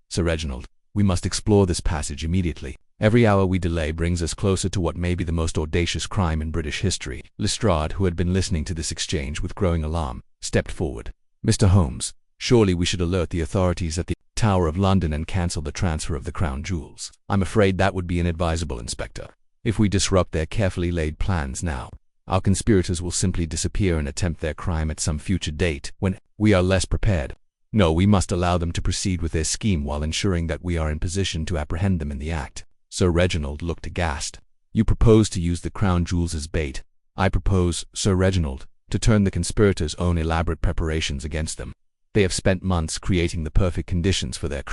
"Sir Reginald, we must explore this passage immediately. Every hour we delay brings us closer to what may be the most audacious crime in British history." Lestrade, who had been listening to this exchange with growing alarm, stepped forward. "Mr. Holmes, surely we should alert the authorities at the Tower of London and cancel the transfer of the crown jewels." "I'm afraid that would be inadvisable, Inspector. If we disrupt their carefully laid plans now, our conspirators will simply disappear and attempt their crime at some future date when we are less prepared. No, we must allow them to proceed with their scheme while ensuring that we are in position to apprehend them in the act." Sir Reginald looked aghast. "You propose to use the crown jewels as bait?" "I propose, Sir Reginald, to turn the conspirators' own elaborate preparations against them. They have spent months creating the perfect conditions for their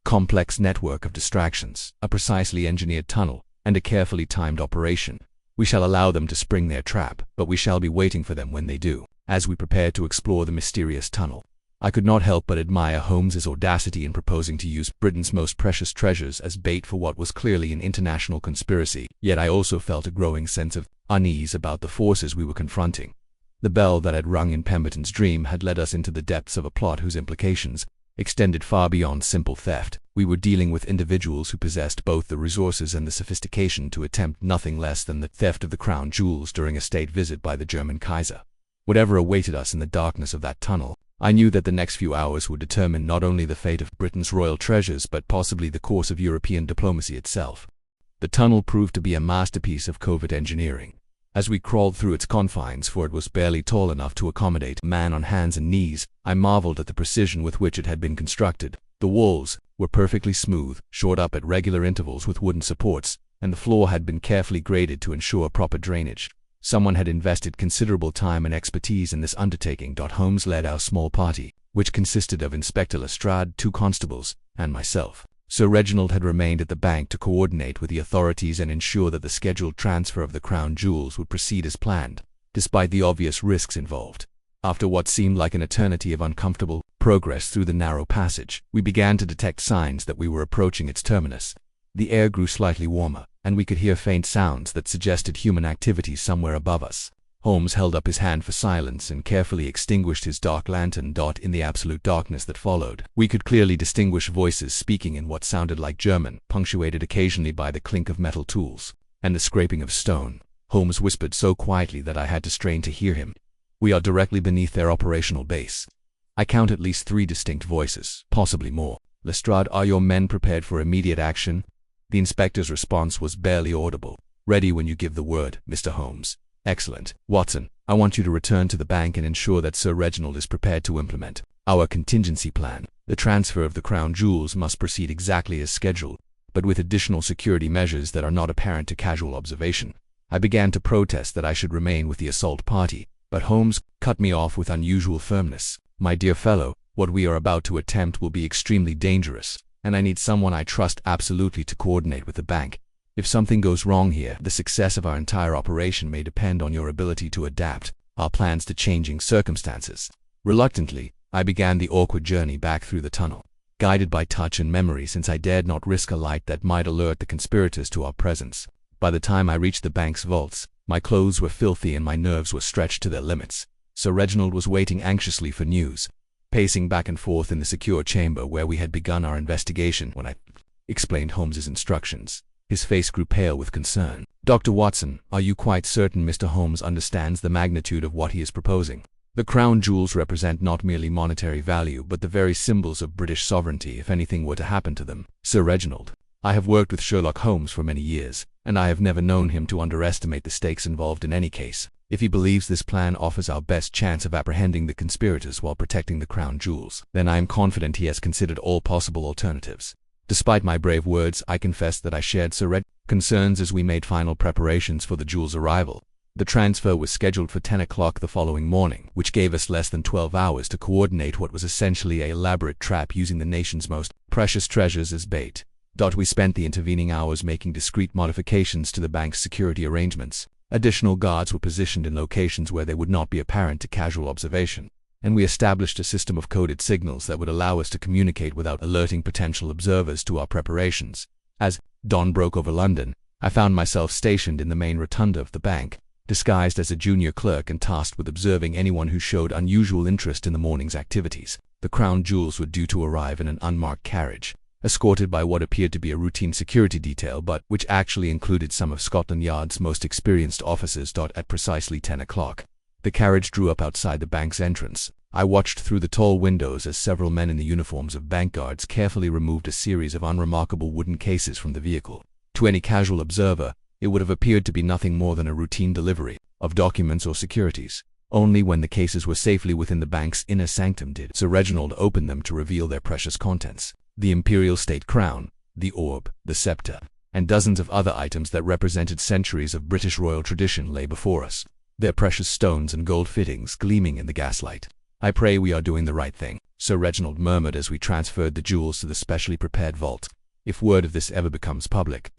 complex network of distractions, a precisely engineered tunnel, and a carefully timed operation. We shall allow them to spring their trap, but we shall be waiting for them when they do, as we prepare to explore the mysterious tunnel." I could not help but admire Holmes's audacity in proposing to use Britain's most precious treasures as bait for what was clearly an international conspiracy, yet I also felt a growing sense of unease about the forces we were confronting. The bell that had rung in Pemberton's dream had led us into the depths of a plot whose implications extended far beyond simple theft. We were dealing with individuals who possessed both the resources and the sophistication to attempt nothing less than the theft of the crown jewels during a state visit by the German Kaiser. Whatever awaited us in the darkness of that tunnel, I knew that the next few hours would determine not only the fate of Britain's royal treasures but possibly the course of European diplomacy itself. The tunnel proved to be a masterpiece of covert engineering. As we crawled through its confines, for it was barely tall enough to accommodate a man on hands and knees, I marveled at the precision with which it had been constructed. The walls were perfectly smooth, shored up at regular intervals with wooden supports, and the floor had been carefully graded to ensure proper drainage. Someone had invested considerable time and expertise in this undertaking. Holmes led our small party, which consisted of Inspector Lestrade, 2 constables, and myself. Sir Reginald had remained at the bank to coordinate with the authorities and ensure that the scheduled transfer of the crown jewels would proceed as planned, despite the obvious risks involved. After what seemed like an eternity of uncomfortable progress through the narrow passage, we began to detect signs that we were approaching its terminus. The air grew slightly warmer, and we could hear faint sounds that suggested human activity somewhere above us. Holmes held up his hand for silence and carefully extinguished his dark lantern. In the absolute darkness that followed, we could clearly distinguish voices speaking in what sounded like German, punctuated occasionally by the clink of metal tools and the scraping of stone. Holmes whispered so quietly that I had to strain to hear him. "We are directly beneath their operational base." I count at least 3 distinct voices, possibly more. "Lestrade, are your men prepared for immediate action?" The inspector's response was barely audible. "Ready when you give the word, Mr. Holmes." "Excellent. Watson, I want you to return to the bank and ensure that Sir Reginald is prepared to implement our contingency plan. The transfer of the crown jewels must proceed exactly as scheduled, but with additional security measures that are not apparent to casual observation." I began to protest that I should remain with the assault party, but Holmes cut me off with unusual firmness. "My dear fellow, what we are about to attempt will be extremely dangerous, and I need someone I trust absolutely to coordinate with the bank. If something goes wrong here, the success of our entire operation may depend on your ability to adapt our plans to changing circumstances." Reluctantly, I began the awkward journey back through the tunnel, guided by touch and memory, since I dared not risk a light that might alert the conspirators to our presence. By the time I reached the bank's vaults, my clothes were filthy and my nerves were stretched to their limits. Sir Reginald was waiting anxiously for news, pacing back and forth in the secure chamber where we had begun our investigation when I explained Holmes's instructions. His face grew pale with concern. "Dr. Watson, are you quite certain Mr. Holmes understands the magnitude of what he is proposing? The crown jewels represent not merely monetary value but the very symbols of British sovereignty if anything were to happen to them." "Sir Reginald, I have worked with Sherlock Holmes for many years, and I have never known him to underestimate the stakes involved in any case. If he believes this plan offers our best chance of apprehending the conspirators while protecting the crown jewels, then I am confident he has considered all possible alternatives." Despite my brave words, I confessed that I shared Sir Reginald's concerns as we made final preparations for the jewels' arrival. The transfer was scheduled for 10 o'clock the following morning, which gave us less than 12 hours to coordinate what was essentially an elaborate trap using the nation's most precious treasures as bait. We spent the intervening hours making discreet modifications to the bank's security arrangements. Additional guards were positioned in locations where they would not be apparent to casual observation, and we established a system of coded signals that would allow us to communicate without alerting potential observers to our preparations. As dawn broke over London, I found myself stationed in the main rotunda of the bank, disguised as a junior clerk and tasked with observing anyone who showed unusual interest in the morning's activities. The crown jewels were due to arrive in an unmarked carriage, escorted by what appeared to be a routine security detail but which actually included some of Scotland Yard's most experienced officers. At precisely 10 o'clock, the carriage drew up outside the bank's entrance. I watched through the tall windows as several men in the uniforms of bank guards carefully removed a series of unremarkable wooden cases from the vehicle. To any casual observer, it would have appeared to be nothing more than a routine delivery of documents or securities. Only when the cases were safely within the bank's inner sanctum did Sir Reginald open them to reveal their precious contents. The imperial state crown, the orb, the scepter, and dozens of other items that represented centuries of British royal tradition lay before us, their precious stones and gold fittings gleaming in the gaslight. "I pray we are doing the right thing," Sir Reginald murmured as we transferred the jewels to the specially prepared vault. "If word of this ever becomes public,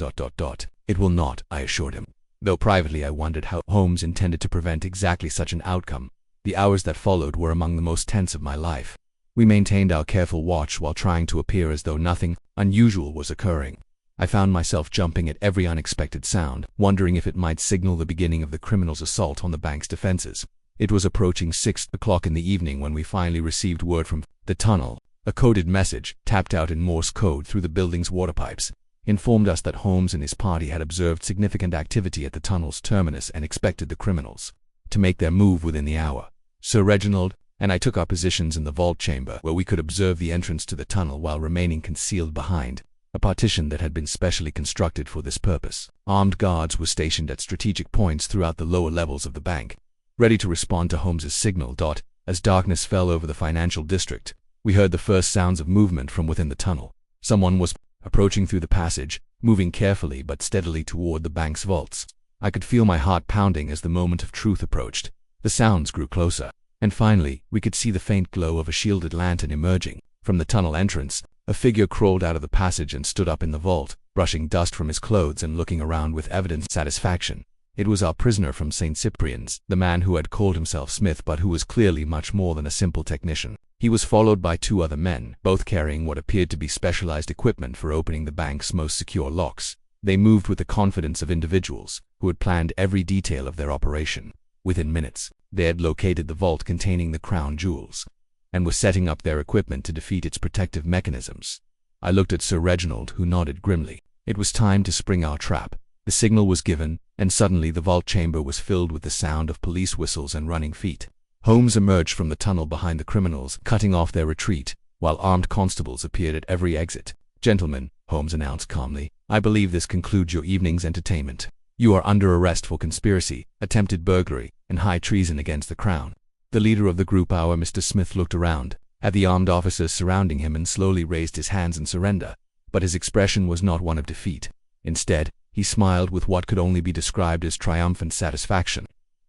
it will not," I assured him. Though privately I wondered how Holmes intended to prevent exactly such an outcome. The hours that followed were among the most tense of my life. We maintained our careful watch while trying to appear as though nothing unusual was occurring. I found myself jumping at every unexpected sound, wondering if it might signal the beginning of the criminals' assault on the bank's defenses. It was approaching 6 o'clock in the evening when we finally received word from the tunnel. A coded message, tapped out in Morse code through the building's water pipes, informed us that Holmes and his party had observed significant activity at the tunnel's terminus and expected the criminals to make their move within the hour. Sir Reginald and I took our positions in the vault chamber, where we could observe the entrance to the tunnel while remaining concealed behind a partition that had been specially constructed for this purpose. Armed guards were stationed at strategic points throughout the lower levels of the bank, ready to respond to Holmes's signal. As darkness fell over the financial district, we heard the first sounds of movement from within the tunnel. Someone was approaching through the passage, moving carefully but steadily toward the bank's vaults. I could feel my heart pounding as the moment of truth approached. The sounds grew closer, and finally, we could see the faint glow of a shielded lantern emerging from the tunnel entrance. A figure crawled out of the passage and stood up in the vault, brushing dust from his clothes and looking around with evident satisfaction. It was our prisoner from St. Cyprian's, the man who had called himself Smith but who was clearly much more than a simple technician. He was followed by 2 other men, both carrying what appeared to be specialized equipment for opening the bank's most secure locks. They moved with the confidence of individuals who had planned every detail of their operation. Within minutes, they had located the vault containing the crown jewels and were setting up their equipment to defeat its protective mechanisms. I looked at Sir Reginald, who nodded grimly. It was time to spring our trap. The signal was given, and suddenly the vault chamber was filled with the sound of police whistles and running feet. Holmes emerged from the tunnel behind the criminals, cutting off their retreat, while armed constables appeared at every exit. "Gentlemen," Holmes announced calmly, "I believe this concludes your evening's entertainment. You are under arrest for conspiracy, attempted burglary, and high treason against the crown." The leader of the group, our Mr. Smith, looked around at the armed officers surrounding him and slowly raised his hands in surrender. But his expression was not one of defeat. Instead, he smiled with what could only be described as triumphant satisfaction.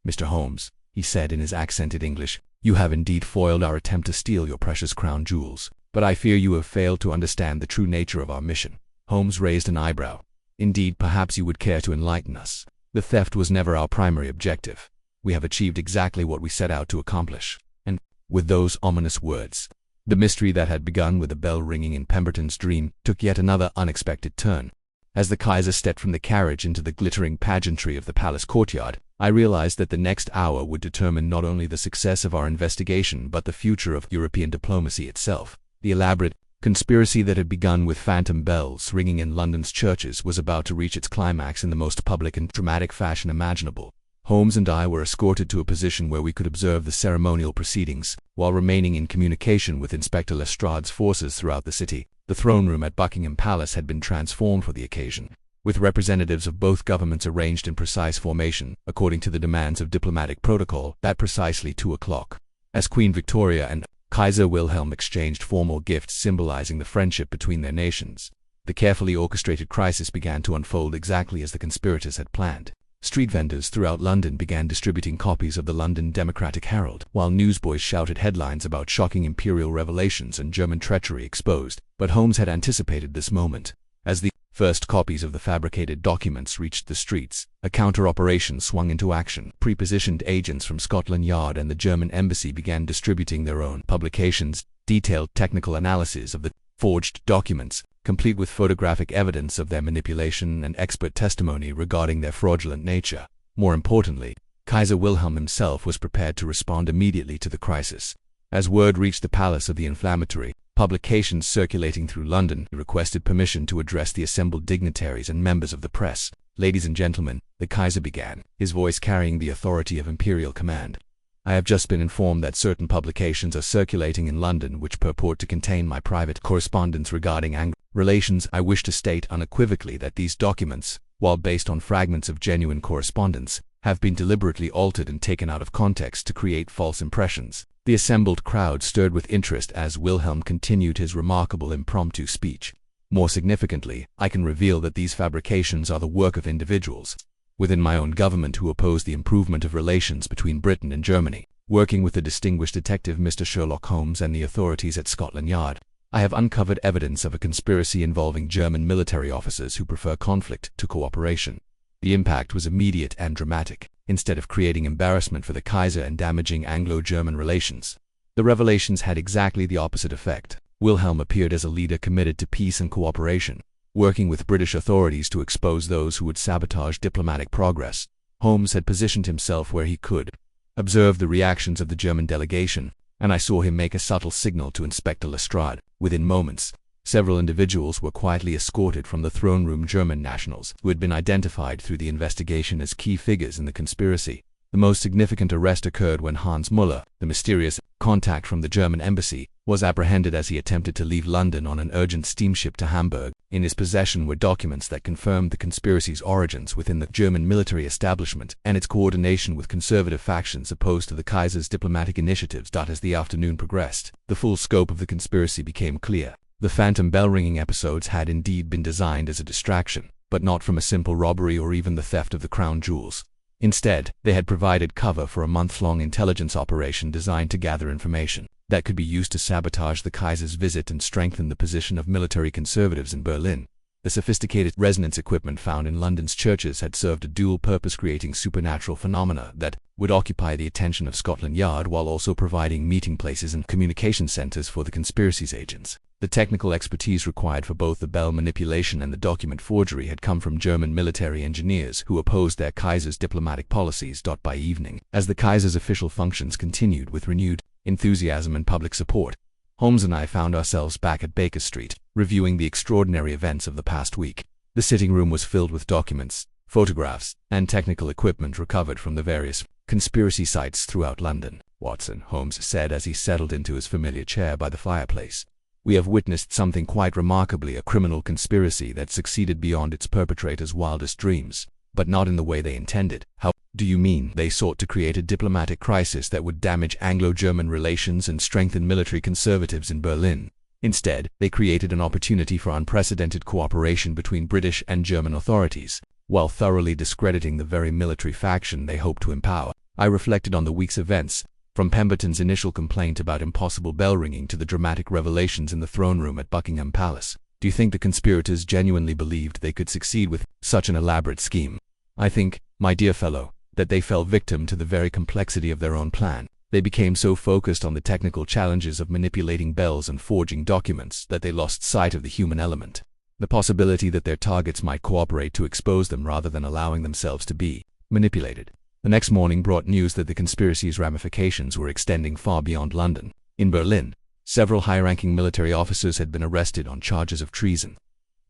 "Mr. Holmes," he said in his accented English, "you have indeed foiled our attempt to steal your precious crown jewels, but I fear you have failed to understand the true nature of our mission." Holmes raised an eyebrow. "Indeed, perhaps you would care to enlighten us. The theft was never our primary objective. We have achieved exactly what we set out to accomplish." And, with those ominous words, the mystery that had begun with a bell ringing in Pemberton's dream took yet another unexpected turn. As the Kaiser stepped from the carriage into the glittering pageantry of the palace courtyard, I realized that the next hour would determine not only the success of our investigation but the future of European diplomacy itself. The elaborate conspiracy that had begun with phantom bells ringing in London's churches was about to reach its climax in the most public and dramatic fashion imaginable. Holmes and I were escorted to a position where we could observe the ceremonial proceedings, while remaining in communication with Inspector Lestrade's forces throughout the city. The throne room at Buckingham Palace had been transformed for the occasion, with representatives of both governments arranged in precise formation, according to the demands of diplomatic protocol, at precisely 2 o'clock. As Queen Victoria and Kaiser Wilhelm exchanged formal gifts symbolizing the friendship between their nations, the carefully orchestrated crisis began to unfold exactly as the conspirators had planned. Street vendors throughout London began distributing copies of the London Democratic Herald, while newsboys shouted headlines about shocking imperial revelations and German treachery exposed. But Holmes had anticipated this moment. As the first copies of the fabricated documents reached the streets, a counter-operation swung into action. Prepositioned agents from Scotland Yard and the German embassy began distributing their own publications, detailed technical analyses of the forged documents, complete with photographic evidence of their manipulation and expert testimony regarding their fraudulent nature. More importantly, Kaiser Wilhelm himself was prepared to respond immediately to the crisis. As word reached the palace of the inflammatory, publications circulating through London requested permission to address the assembled dignitaries and members of the press. "Ladies and gentlemen," the Kaiser began, his voice carrying the authority of imperial command. "I have just been informed that certain publications are circulating in London which purport to contain my private correspondence regarding Anglo relations. I wish to state unequivocally that these documents, while based on fragments of genuine correspondence, have been deliberately altered and taken out of context to create false impressions." The assembled crowd stirred with interest as Wilhelm continued his remarkable impromptu speech. "More significantly, I can reveal that these fabrications are the work of individuals within my own government who oppose the improvement of relations between Britain and Germany. Working with the distinguished detective Mr. Sherlock Holmes and the authorities at Scotland Yard, I have uncovered evidence of a conspiracy involving German military officers who prefer conflict to cooperation." The impact was immediate and dramatic. Instead of creating embarrassment for the Kaiser and damaging Anglo-German relations, the revelations had exactly the opposite effect. Wilhelm appeared as a leader committed to peace and cooperation, working with British authorities to expose those who would sabotage diplomatic progress. Holmes had positioned himself where he could observe the reactions of the German delegation, and I saw him make a subtle signal to Inspector Lestrade. Within moments, several individuals were quietly escorted from the throne room. German nationals who had been identified through the investigation as key figures in the conspiracy. The most significant arrest occurred when Hans Müller, the mysterious contact from the German embassy, was apprehended as he attempted to leave London on an urgent steamship to Hamburg. In his possession were documents that confirmed the conspiracy's origins within the German military establishment and its coordination with conservative factions opposed to the Kaiser's diplomatic initiatives. As the afternoon progressed, the full scope of the conspiracy became clear. The phantom bell-ringing episodes had indeed been designed as a distraction, but not from a simple robbery or even the theft of the crown jewels. Instead, they had provided cover for a month-long intelligence operation designed to gather information that could be used to sabotage the Kaiser's visit and strengthen the position of military conservatives in Berlin. The sophisticated resonance equipment found in London's churches had served a dual purpose, creating supernatural phenomena that would occupy the attention of Scotland Yard while also providing meeting places and communication centers for the conspiracy's agents. The technical expertise required for both the bell manipulation and the document forgery had come from German military engineers who opposed their Kaiser's diplomatic policies. By evening, as the Kaiser's official functions continued with renewed enthusiasm and public support, Holmes and I found ourselves back at Baker Street, reviewing the extraordinary events of the past week. The sitting room was filled with documents, photographs, and technical equipment recovered from the various conspiracy sites throughout London. "Watson," Holmes said as he settled into his familiar chair by the fireplace, "we have witnessed something quite remarkably, a criminal conspiracy that succeeded beyond its perpetrators' wildest dreams, but not in the way they intended." "How do you mean?" "They sought to create a diplomatic crisis that would damage Anglo-German relations and strengthen military conservatives in Berlin. Instead, they created an opportunity for unprecedented cooperation between British and German authorities, while thoroughly discrediting the very military faction they hoped to empower." I reflected on the week's events, from Pemberton's initial complaint about impossible bell ringing to the dramatic revelations in the throne room at Buckingham Palace. "Do you think the conspirators genuinely believed they could succeed with such an elaborate scheme?" "I think, my dear fellow, that they fell victim to the very complexity of their own plan. They became so focused on the technical challenges of manipulating bells and forging documents that they lost sight of the human element, the possibility that their targets might cooperate to expose them rather than allowing themselves to be manipulated." The next morning brought news that the conspiracy's ramifications were extending far beyond London. In Berlin, several high-ranking military officers had been arrested on charges of treason.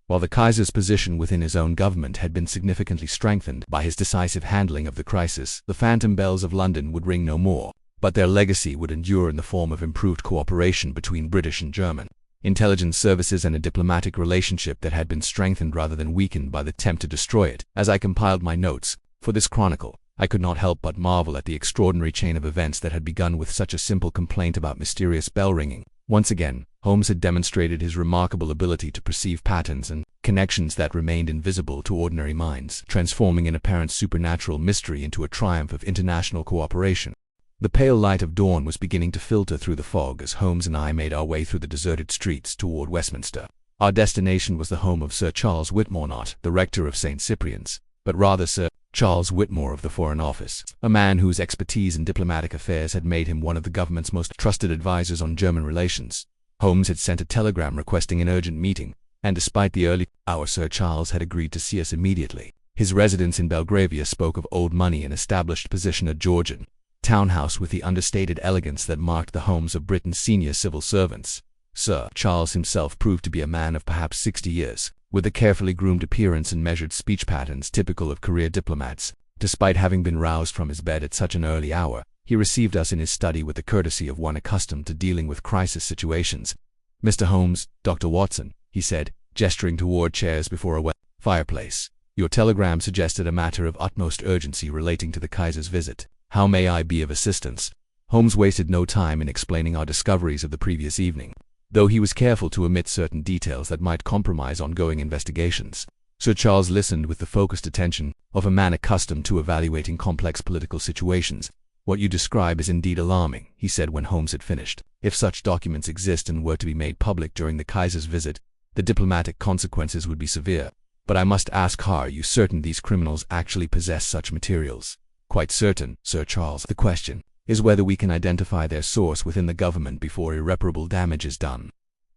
While the Kaiser's position within his own government had been significantly strengthened by his decisive handling of the crisis, the phantom bells of London would ring no more, but their legacy would endure in the form of improved cooperation between British and German intelligence services and a diplomatic relationship that had been strengthened rather than weakened by the attempt to destroy it. As I compiled my notes for this chronicle, I could not help but marvel at the extraordinary chain of events that had begun with such a simple complaint about mysterious bell ringing. Once again, Holmes had demonstrated his remarkable ability to perceive patterns and connections that remained invisible to ordinary minds, transforming an apparent supernatural mystery into a triumph of international cooperation. The pale light of dawn was beginning to filter through the fog as Holmes and I made our way through the deserted streets toward Westminster. Our destination was the home of Sir Charles Whitmore, not the rector of St. Cyprian's, but rather Sir Charles Whitmore of the Foreign Office, a man whose expertise in diplomatic affairs had made him one of the government's most trusted advisors on German relations. Holmes had sent a telegram requesting an urgent meeting, and despite the early hour, Sir Charles had agreed to see us immediately. His residence in Belgravia spoke of old money and established position, a Georgian townhouse with the understated elegance that marked the homes of Britain's senior civil servants. Sir Charles himself proved to be a man of perhaps 60 years, with a carefully groomed appearance and measured speech patterns typical of career diplomats. Despite having been roused from his bed at such an early hour, he received us in his study with the courtesy of one accustomed to dealing with crisis situations. "Mr. Holmes, Dr. Watson," he said, gesturing toward chairs before a fireplace. "Your telegram suggested a matter of utmost urgency relating to the Kaiser's visit. How may I be of assistance?" Holmes wasted no time in explaining our discoveries of the previous evening, though he was careful to omit certain details that might compromise ongoing investigations. Sir Charles listened with the focused attention of a man accustomed to evaluating complex political situations. "What you describe is indeed alarming," he said when Holmes had finished. "If such documents exist and were to be made public during the Kaiser's visit, the diplomatic consequences would be severe. But I must ask, are you certain these criminals actually possess such materials?" "Quite certain, Sir Charles. The question is whether we can identify their source within the government before irreparable damage is done."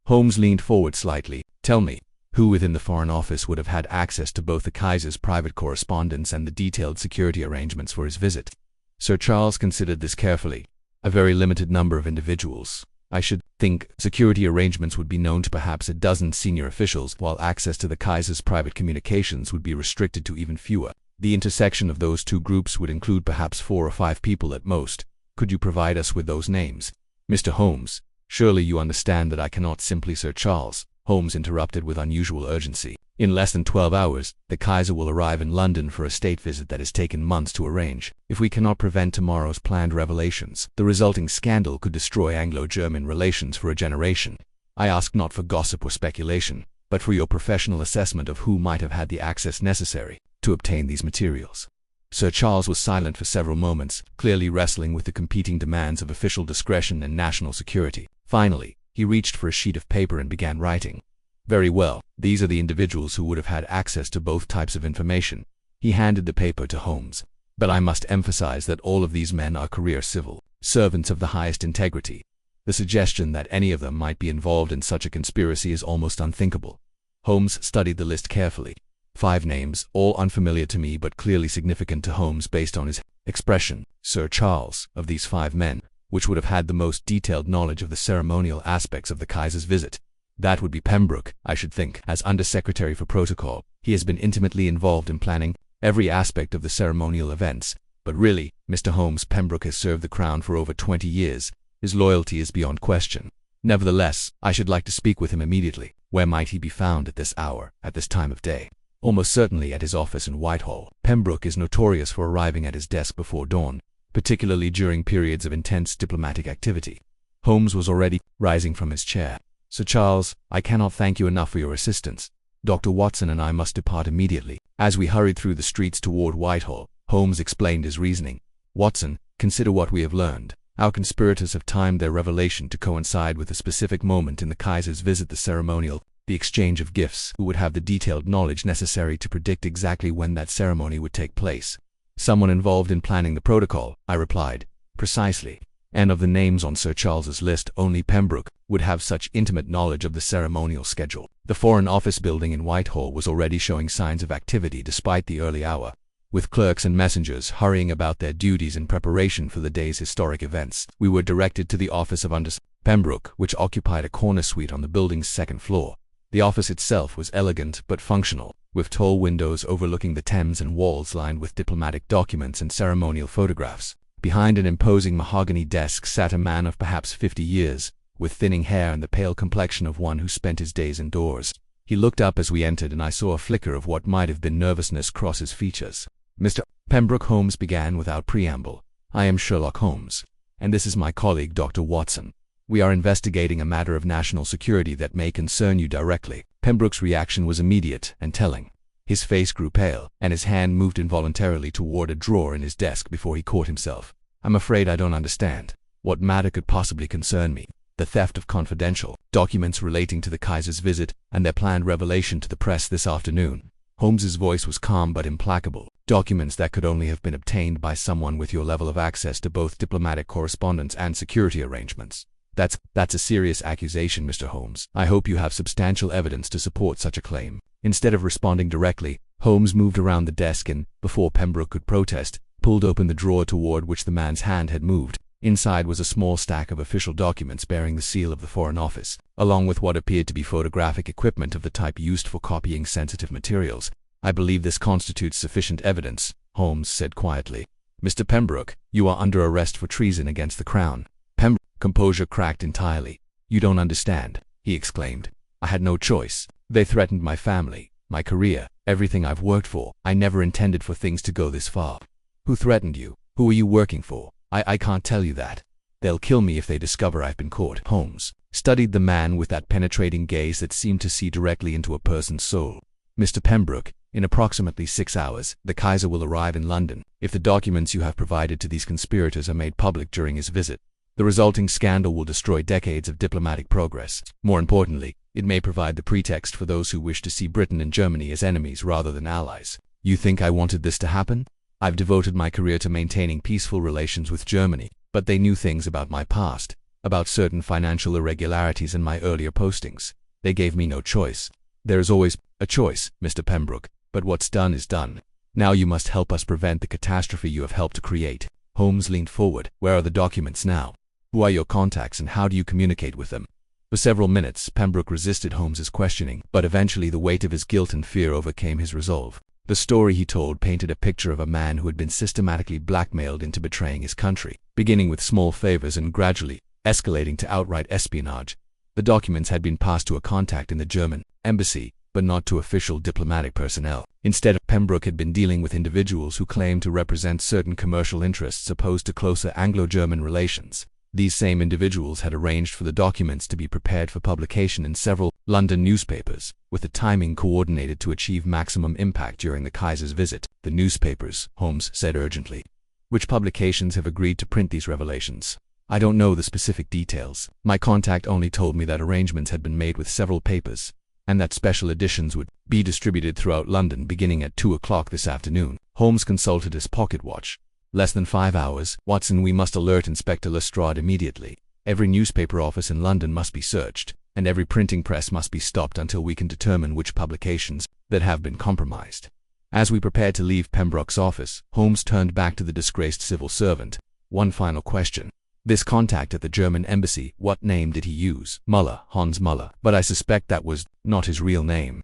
Holmes leaned forward slightly. "Tell me, who within the Foreign Office would have had access to both the Kaiser's private correspondence and the detailed security arrangements for his visit?" Sir Charles considered this carefully. "A very limited number of individuals. I should think security arrangements would be known to perhaps a dozen senior officials, while access to the Kaiser's private communications would be restricted to even fewer. The intersection of those two groups would include perhaps 4 or 5 people at most. Could you provide us with those names? Mr. Holmes, surely you understand that I cannot simply Sir Charles, Holmes interrupted with unusual urgency. In less than 12 hours, the Kaiser will arrive in London for a state visit that has taken months to arrange. If we cannot prevent tomorrow's planned revelations, the resulting scandal could destroy Anglo-German relations for a generation. I ask not for gossip or speculation, but for your professional assessment of who might have had the access necessary to obtain these materials. Sir Charles was silent for several moments, clearly wrestling with the competing demands of official discretion and national security. Finally, he reached for a sheet of paper and began writing. Very well, these are the individuals who would have had access to both types of information. He handed the paper to Holmes. But I must emphasize that all of these men are career civil servants of the highest integrity. The suggestion that any of them might be involved in such a conspiracy is almost unthinkable. Holmes studied the list carefully. 5 names, all unfamiliar to me but clearly significant to Holmes based on his expression. Sir Charles, of these 5 men, which would have had the most detailed knowledge of the ceremonial aspects of the Kaiser's visit. That would be Pembroke, I should think. As Undersecretary for Protocol, he has been intimately involved in planning every aspect of the ceremonial events. But really, Mr. Holmes, Pembroke has served the Crown for over 20 years. His loyalty is beyond question. Nevertheless, I should like to speak with him immediately. Where might he be found at this hour, at this time of day? Almost certainly at his office in Whitehall. Pembroke is notorious for arriving at his desk before dawn, particularly during periods of intense diplomatic activity. Holmes was already rising from his chair. Sir Charles, I cannot thank you enough for your assistance. Dr. Watson and I must depart immediately. As we hurried through the streets toward Whitehall, Holmes explained his reasoning. Watson, consider what we have learned. Our conspirators have timed their revelation to coincide with a specific moment in the Kaiser's visit, the ceremonial, the exchange of gifts. Who would have the detailed knowledge necessary to predict exactly when that ceremony would take place? Someone involved in planning the protocol, I replied. Precisely. And of the names on Sir Charles's list, only Pembroke would have such intimate knowledge of the ceremonial schedule. The Foreign Office building in Whitehall was already showing signs of activity despite the early hour, with clerks and messengers hurrying about their duties in preparation for the day's historic events. We were directed to the office of Pembroke, which occupied a corner suite on the building's 2nd floor. The office itself was elegant but functional, with tall windows overlooking the Thames and walls lined with diplomatic documents and ceremonial photographs. Behind an imposing mahogany desk sat a man of perhaps 50 years, with thinning hair and the pale complexion of one who spent his days indoors. He looked up as we entered, and I saw a flicker of what might have been nervousness cross his features. Mr. Pembroke, Holmes began without preamble. I am Sherlock Holmes, and this is my colleague Dr. Watson. We are investigating a matter of national security that may concern you directly. Pembroke's reaction was immediate and telling. His face grew pale, and his hand moved involuntarily toward a drawer in his desk before he caught himself. I'm afraid I don't understand. What matter could possibly concern me? The theft of confidential documents relating to the Kaiser's visit and their planned revelation to the press this afternoon. Holmes's voice was calm but implacable. Documents that could only have been obtained by someone with your level of access to both diplomatic correspondence and security arrangements. That's a serious accusation, Mr. Holmes. I hope you have substantial evidence to support such a claim. Instead of responding directly, Holmes moved around the desk and, before Pembroke could protest, pulled open the drawer toward which the man's hand had moved. Inside was a small stack of official documents bearing the seal of the Foreign Office, along with what appeared to be photographic equipment of the type used for copying sensitive materials. I believe this constitutes sufficient evidence, Holmes said quietly. Mr. Pembroke, you are under arrest for treason against the Crown. Pembroke's composure cracked entirely. You don't understand, he exclaimed. I had no choice. They threatened my family, my career, everything I've worked for. I never intended for things to go this far. Who threatened you? Who are you working for? I can't tell you that. They'll kill me if they discover I've been caught. Holmes studied the man with that penetrating gaze that seemed to see directly into a person's soul. Mr. Pembroke, in approximately 6 hours, the Kaiser will arrive in London. If the documents you have provided to these conspirators are made public during his visit, the resulting scandal will destroy decades of diplomatic progress. More importantly, it may provide the pretext for those who wish to see Britain and Germany as enemies rather than allies. You think I wanted this to happen? I've devoted my career to maintaining peaceful relations with Germany, but they knew things about my past, about certain financial irregularities in my earlier postings. They gave me no choice. There is always a choice, Mr. Pembroke, but what's done is done. Now you must help us prevent the catastrophe you have helped to create. Holmes leaned forward. Where are the documents now? Who are your contacts and how do you communicate with them? For several minutes, Pembroke resisted Holmes's questioning, but eventually the weight of his guilt and fear overcame his resolve. The story he told painted a picture of a man who had been systematically blackmailed into betraying his country, beginning with small favors and gradually escalating to outright espionage. The documents had been passed to a contact in the German embassy, but not to official diplomatic personnel. Instead, Pembroke had been dealing with individuals who claimed to represent certain commercial interests opposed to closer Anglo-German relations. These same individuals had arranged for the documents to be prepared for publication in several London newspapers, with the timing coordinated to achieve maximum impact during the Kaiser's visit. The newspapers, Holmes said urgently. Which publications have agreed to print these revelations? I don't know the specific details. My contact only told me that arrangements had been made with several papers, and that special editions would be distributed throughout London beginning at 2 o'clock this afternoon. Holmes consulted his pocket watch. Less than 5 hours. Watson, we must alert Inspector Lestrade immediately. Every newspaper office in London must be searched, and every printing press must be stopped until we can determine which publications that have been compromised. As we prepared to leave Pembroke's office, Holmes turned back to the disgraced civil servant. One final question. This contact at the German embassy, what name did he use? Muller, Hans Muller. But I suspect that was not his real name.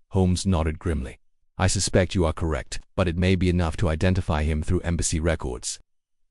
Holmes nodded grimly. I suspect you are correct, but it may be enough to identify him through embassy records.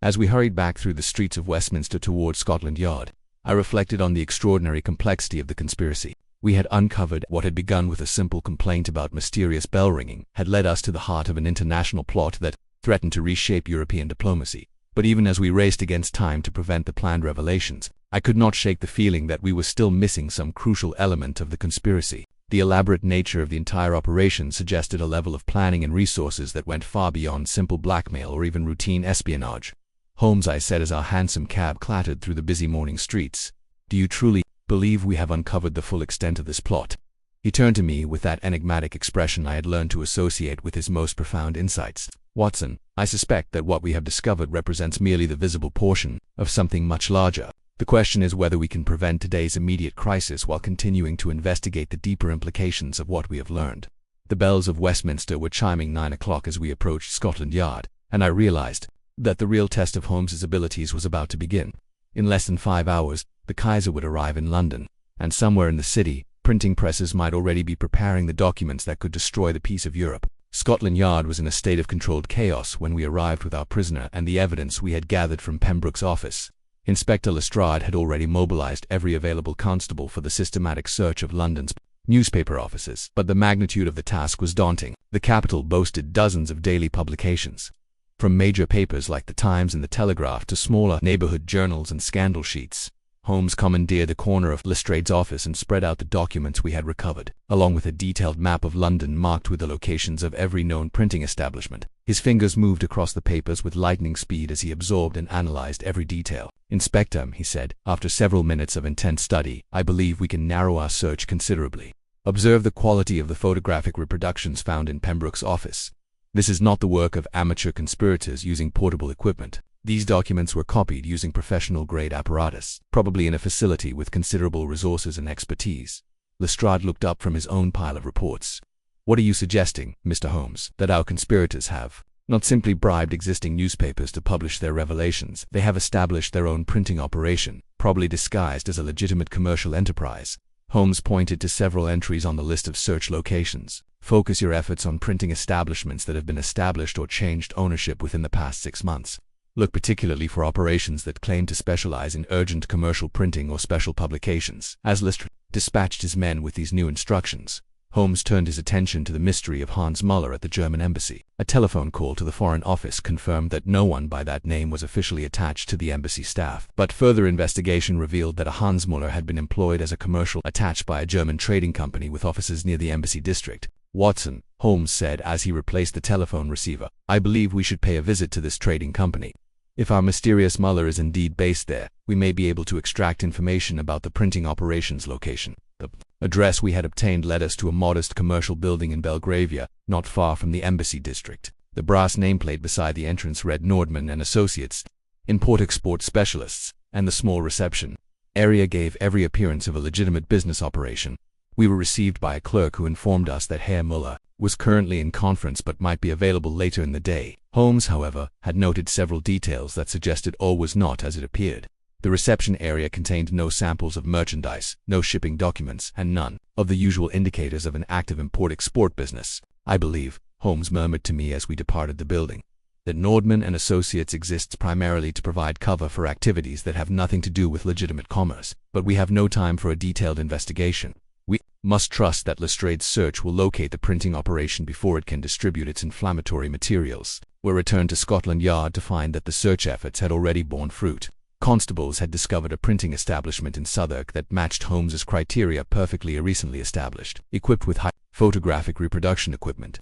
As we hurried back through the streets of Westminster toward Scotland Yard, I reflected on the extraordinary complexity of the conspiracy. We had uncovered what had begun with a simple complaint about mysterious bell ringing, had led us to the heart of an international plot that threatened to reshape European diplomacy. But even as we raced against time to prevent the planned revelations, I could not shake the feeling that we were still missing some crucial element of the conspiracy. The elaborate nature of the entire operation suggested a level of planning and resources that went far beyond simple blackmail or even routine espionage. Holmes, I said as our hansom cab clattered through the busy morning streets, do you truly believe we have uncovered the full extent of this plot? He turned to me with that enigmatic expression I had learned to associate with his most profound insights. Watson, I suspect that what we have discovered represents merely the visible portion of something much larger. The question is whether we can prevent today's immediate crisis while continuing to investigate the deeper implications of what we have learned. The bells of Westminster were chiming 9 o'clock as we approached Scotland Yard, and I realized that the real test of Holmes's abilities was about to begin. In less than 5 hours, the Kaiser would arrive in London, and somewhere in the city, printing presses might already be preparing the documents that could destroy the peace of Europe. Scotland Yard was in a state of controlled chaos when we arrived with our prisoner and the evidence we had gathered from Pembroke's office. Inspector Lestrade had already mobilized every available constable for the systematic search of London's newspaper offices. But the magnitude of the task was daunting. The capital boasted dozens of daily publications, from major papers like the Times and the Telegraph to smaller neighborhood journals and scandal sheets. Holmes commandeered the corner of Lestrade's office and spread out the documents we had recovered, along with a detailed map of London marked with the locations of every known printing establishment. His fingers moved across the papers with lightning speed as he absorbed and analyzed every detail. Inspector, he said, after several minutes of intense study, I believe we can narrow our search considerably. Observe the quality of the photographic reproductions found in Pembroke's office. This is not the work of amateur conspirators using portable equipment. These documents were copied using professional-grade apparatus, probably in a facility with considerable resources and expertise. Lestrade looked up from his own pile of reports. What are you suggesting, Mr. Holmes? That our conspirators have not simply bribed existing newspapers to publish their revelations. They have established their own printing operation, probably disguised as a legitimate commercial enterprise. Holmes pointed to several entries on the list of search locations. Focus your efforts on printing establishments that have been established or changed ownership within the past 6 months. Look particularly for operations that claim to specialize in urgent commercial printing or special publications. As Lestrade dispatched his men with these new instructions, Holmes turned his attention to the mystery of Hans Muller at the German embassy. A telephone call to the Foreign Office confirmed that no one by that name was officially attached to the embassy staff. But further investigation revealed that a Hans Muller had been employed as a commercial attached by a German trading company with offices near the embassy district. Watson, Holmes said as he replaced the telephone receiver, I believe we should pay a visit to this trading company. If our mysterious Muller is indeed based there, we may be able to extract information about the printing operations location. The address we had obtained led us to a modest commercial building in Belgravia, not far from the embassy district. The brass nameplate beside the entrance read Nordman and Associates, import-export specialists, and the small reception area gave every appearance of a legitimate business operation. We were received by a clerk who informed us that Herr Muller was currently in conference but might be available later in the day. Holmes, however, had noted several details that suggested all was not as it appeared. The reception area contained no samples of merchandise, no shipping documents, and none of the usual indicators of an active import-export business. I believe, Holmes murmured to me as we departed the building. That Nordman and Associates exists primarily to provide cover for activities that have nothing to do with legitimate commerce, but we have no time for a detailed investigation. We must trust that Lestrade's search will locate the printing operation before it can distribute its inflammatory materials. We returned to Scotland Yard to find that the search efforts had already borne fruit. Constables had discovered a printing establishment in Southwark that matched Holmes's criteria perfectly, recently established, equipped with high photographic reproduction equipment,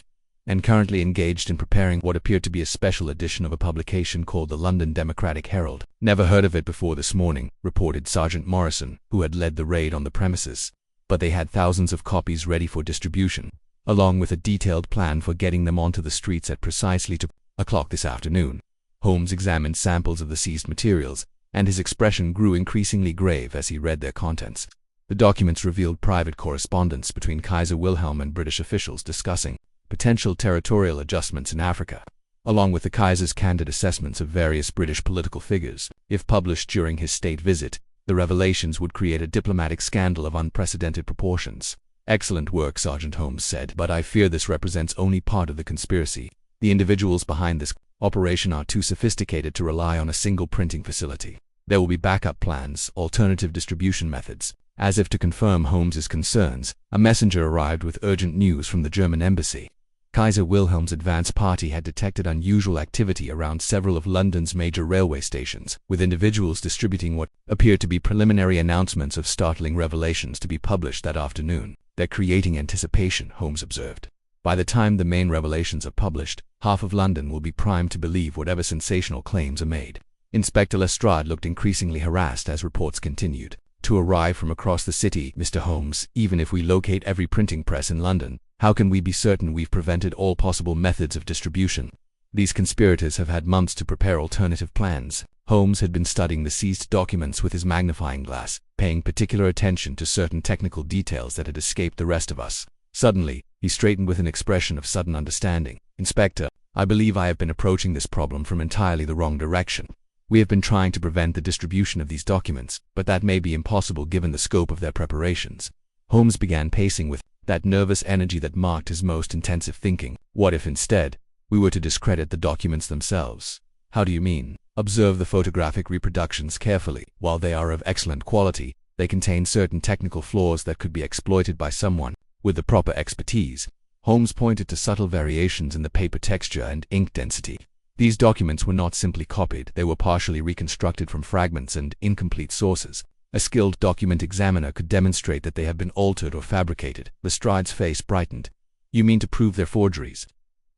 and currently engaged in preparing what appeared to be a special edition of a publication called the London Democratic Herald. "Never heard of it before this morning," reported Sergeant Morrison, who had led the raid on the premises. But they had thousands of copies ready for distribution, along with a detailed plan for getting them onto the streets at precisely 2 o'clock this afternoon. Holmes examined samples of the seized materials, and his expression grew increasingly grave as he read their contents. The documents revealed private correspondence between Kaiser Wilhelm and British officials discussing potential territorial adjustments in Africa, along with the Kaiser's candid assessments of various British political figures. If published during his state visit, the revelations would create a diplomatic scandal of unprecedented proportions. "Excellent work," Sergeant Holmes said, "but I fear this represents only part of the conspiracy. The individuals behind this operation are too sophisticated to rely on a single printing facility. There will be backup plans, alternative distribution methods." As if to confirm Holmes's concerns, a messenger arrived with urgent news from the German embassy. Kaiser Wilhelm's advance party had detected unusual activity around several of London's major railway stations, with individuals distributing what appeared to be preliminary announcements of startling revelations to be published that afternoon. "They're creating anticipation," Holmes observed. "By the time the main revelations are published, half of London will be primed to believe whatever sensational claims are made." Inspector Lestrade looked increasingly harassed as reports continued to arrive from across the city. "Mr. Holmes, even if we locate every printing press in London, how can we be certain we've prevented all possible methods of distribution? These conspirators have had months to prepare alternative plans." Holmes had been studying the seized documents with his magnifying glass, paying particular attention to certain technical details that had escaped the rest of us. Suddenly, he straightened with an expression of sudden understanding. "Inspector, I believe I have been approaching this problem from entirely the wrong direction. We have been trying to prevent the distribution of these documents, but that may be impossible given the scope of their preparations." Holmes began pacing with that nervous energy that marked his most intensive thinking. "What if instead, we were to discredit the documents themselves?" "How do you mean?" "Observe the photographic reproductions carefully. While they are of excellent quality, they contain certain technical flaws that could be exploited by someone with the proper expertise." Holmes pointed to subtle variations in the paper texture and ink density. These documents were not simply copied, they were partially reconstructed from fragments and incomplete sources. A skilled document examiner could demonstrate that they have been altered or fabricated. Lestrade's face brightened. "You mean to prove they're forgeries?"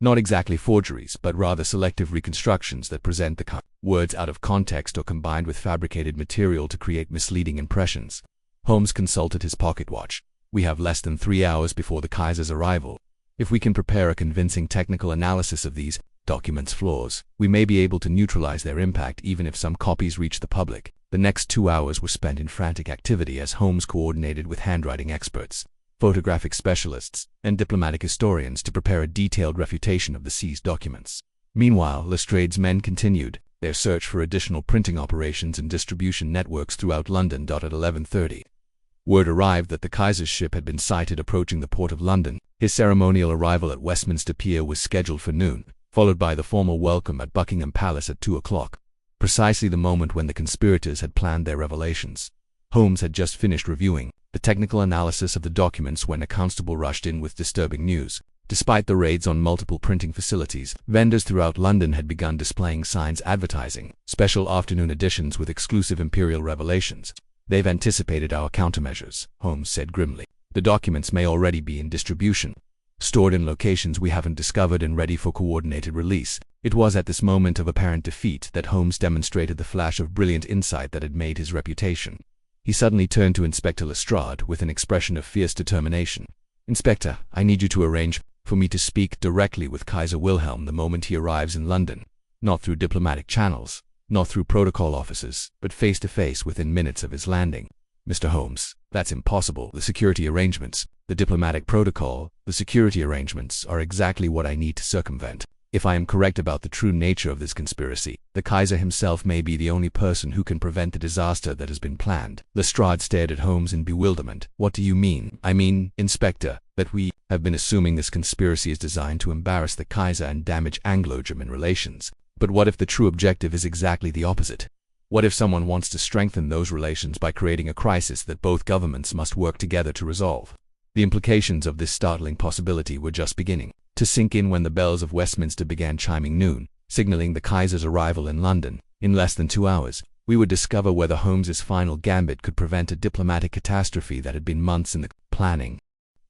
"Not exactly forgeries, but rather selective reconstructions that present the words out of context or combined with fabricated material to create misleading impressions." Holmes consulted his pocket watch. "We have less than 3 hours before the Kaiser's arrival. If we can prepare a convincing technical analysis of these documents' flaws, we may be able to neutralize their impact even if some copies reach the public." The next 2 hours were spent in frantic activity as Holmes coordinated with handwriting experts, photographic specialists, and diplomatic historians to prepare a detailed refutation of the seized documents. Meanwhile, Lestrade's men continued their search for additional printing operations and distribution networks throughout London. At 11:30, word arrived that the Kaiser's ship had been sighted approaching the port of London. His ceremonial arrival at Westminster Pier was scheduled for noon, followed by the formal welcome at Buckingham Palace at 2 o'clock, precisely the moment when the conspirators had planned their revelations. Holmes had just finished reviewing the technical analysis of the documents when a constable rushed in with disturbing news. Despite the raids on multiple printing facilities, vendors throughout London had begun displaying signs advertising special afternoon editions with exclusive imperial revelations. "They've anticipated our countermeasures," Holmes said grimly. "The documents may already be in distribution, stored in locations we haven't discovered and ready for coordinated release." It was at this moment of apparent defeat that Holmes demonstrated the flash of brilliant insight that had made his reputation. He suddenly turned to Inspector Lestrade with an expression of fierce determination. "Inspector, I need you to arrange for me to speak directly with Kaiser Wilhelm the moment he arrives in London. Not through diplomatic channels, not through protocol officers, but face to face within minutes of his landing." "Mr. Holmes, that's impossible. The security arrangements, the diplomatic protocol, the security arrangements are exactly what I need to circumvent." If I am correct about the true nature of this conspiracy, the Kaiser himself may be the only person who can prevent the disaster that has been planned. Lestrade stared at Holmes in bewilderment. What do you mean? I mean, Inspector, that we have been assuming this conspiracy is designed to embarrass the Kaiser and damage Anglo-German relations. But what if the true objective is exactly the opposite? What if someone wants to strengthen those relations by creating a crisis that both governments must work together to resolve? The implications of this startling possibility were just beginning to sink in when the bells of Westminster began chiming noon, signaling the Kaiser's arrival in London. In less than 2 hours, we would discover whether Holmes's final gambit could prevent a diplomatic catastrophe that had been months in the planning.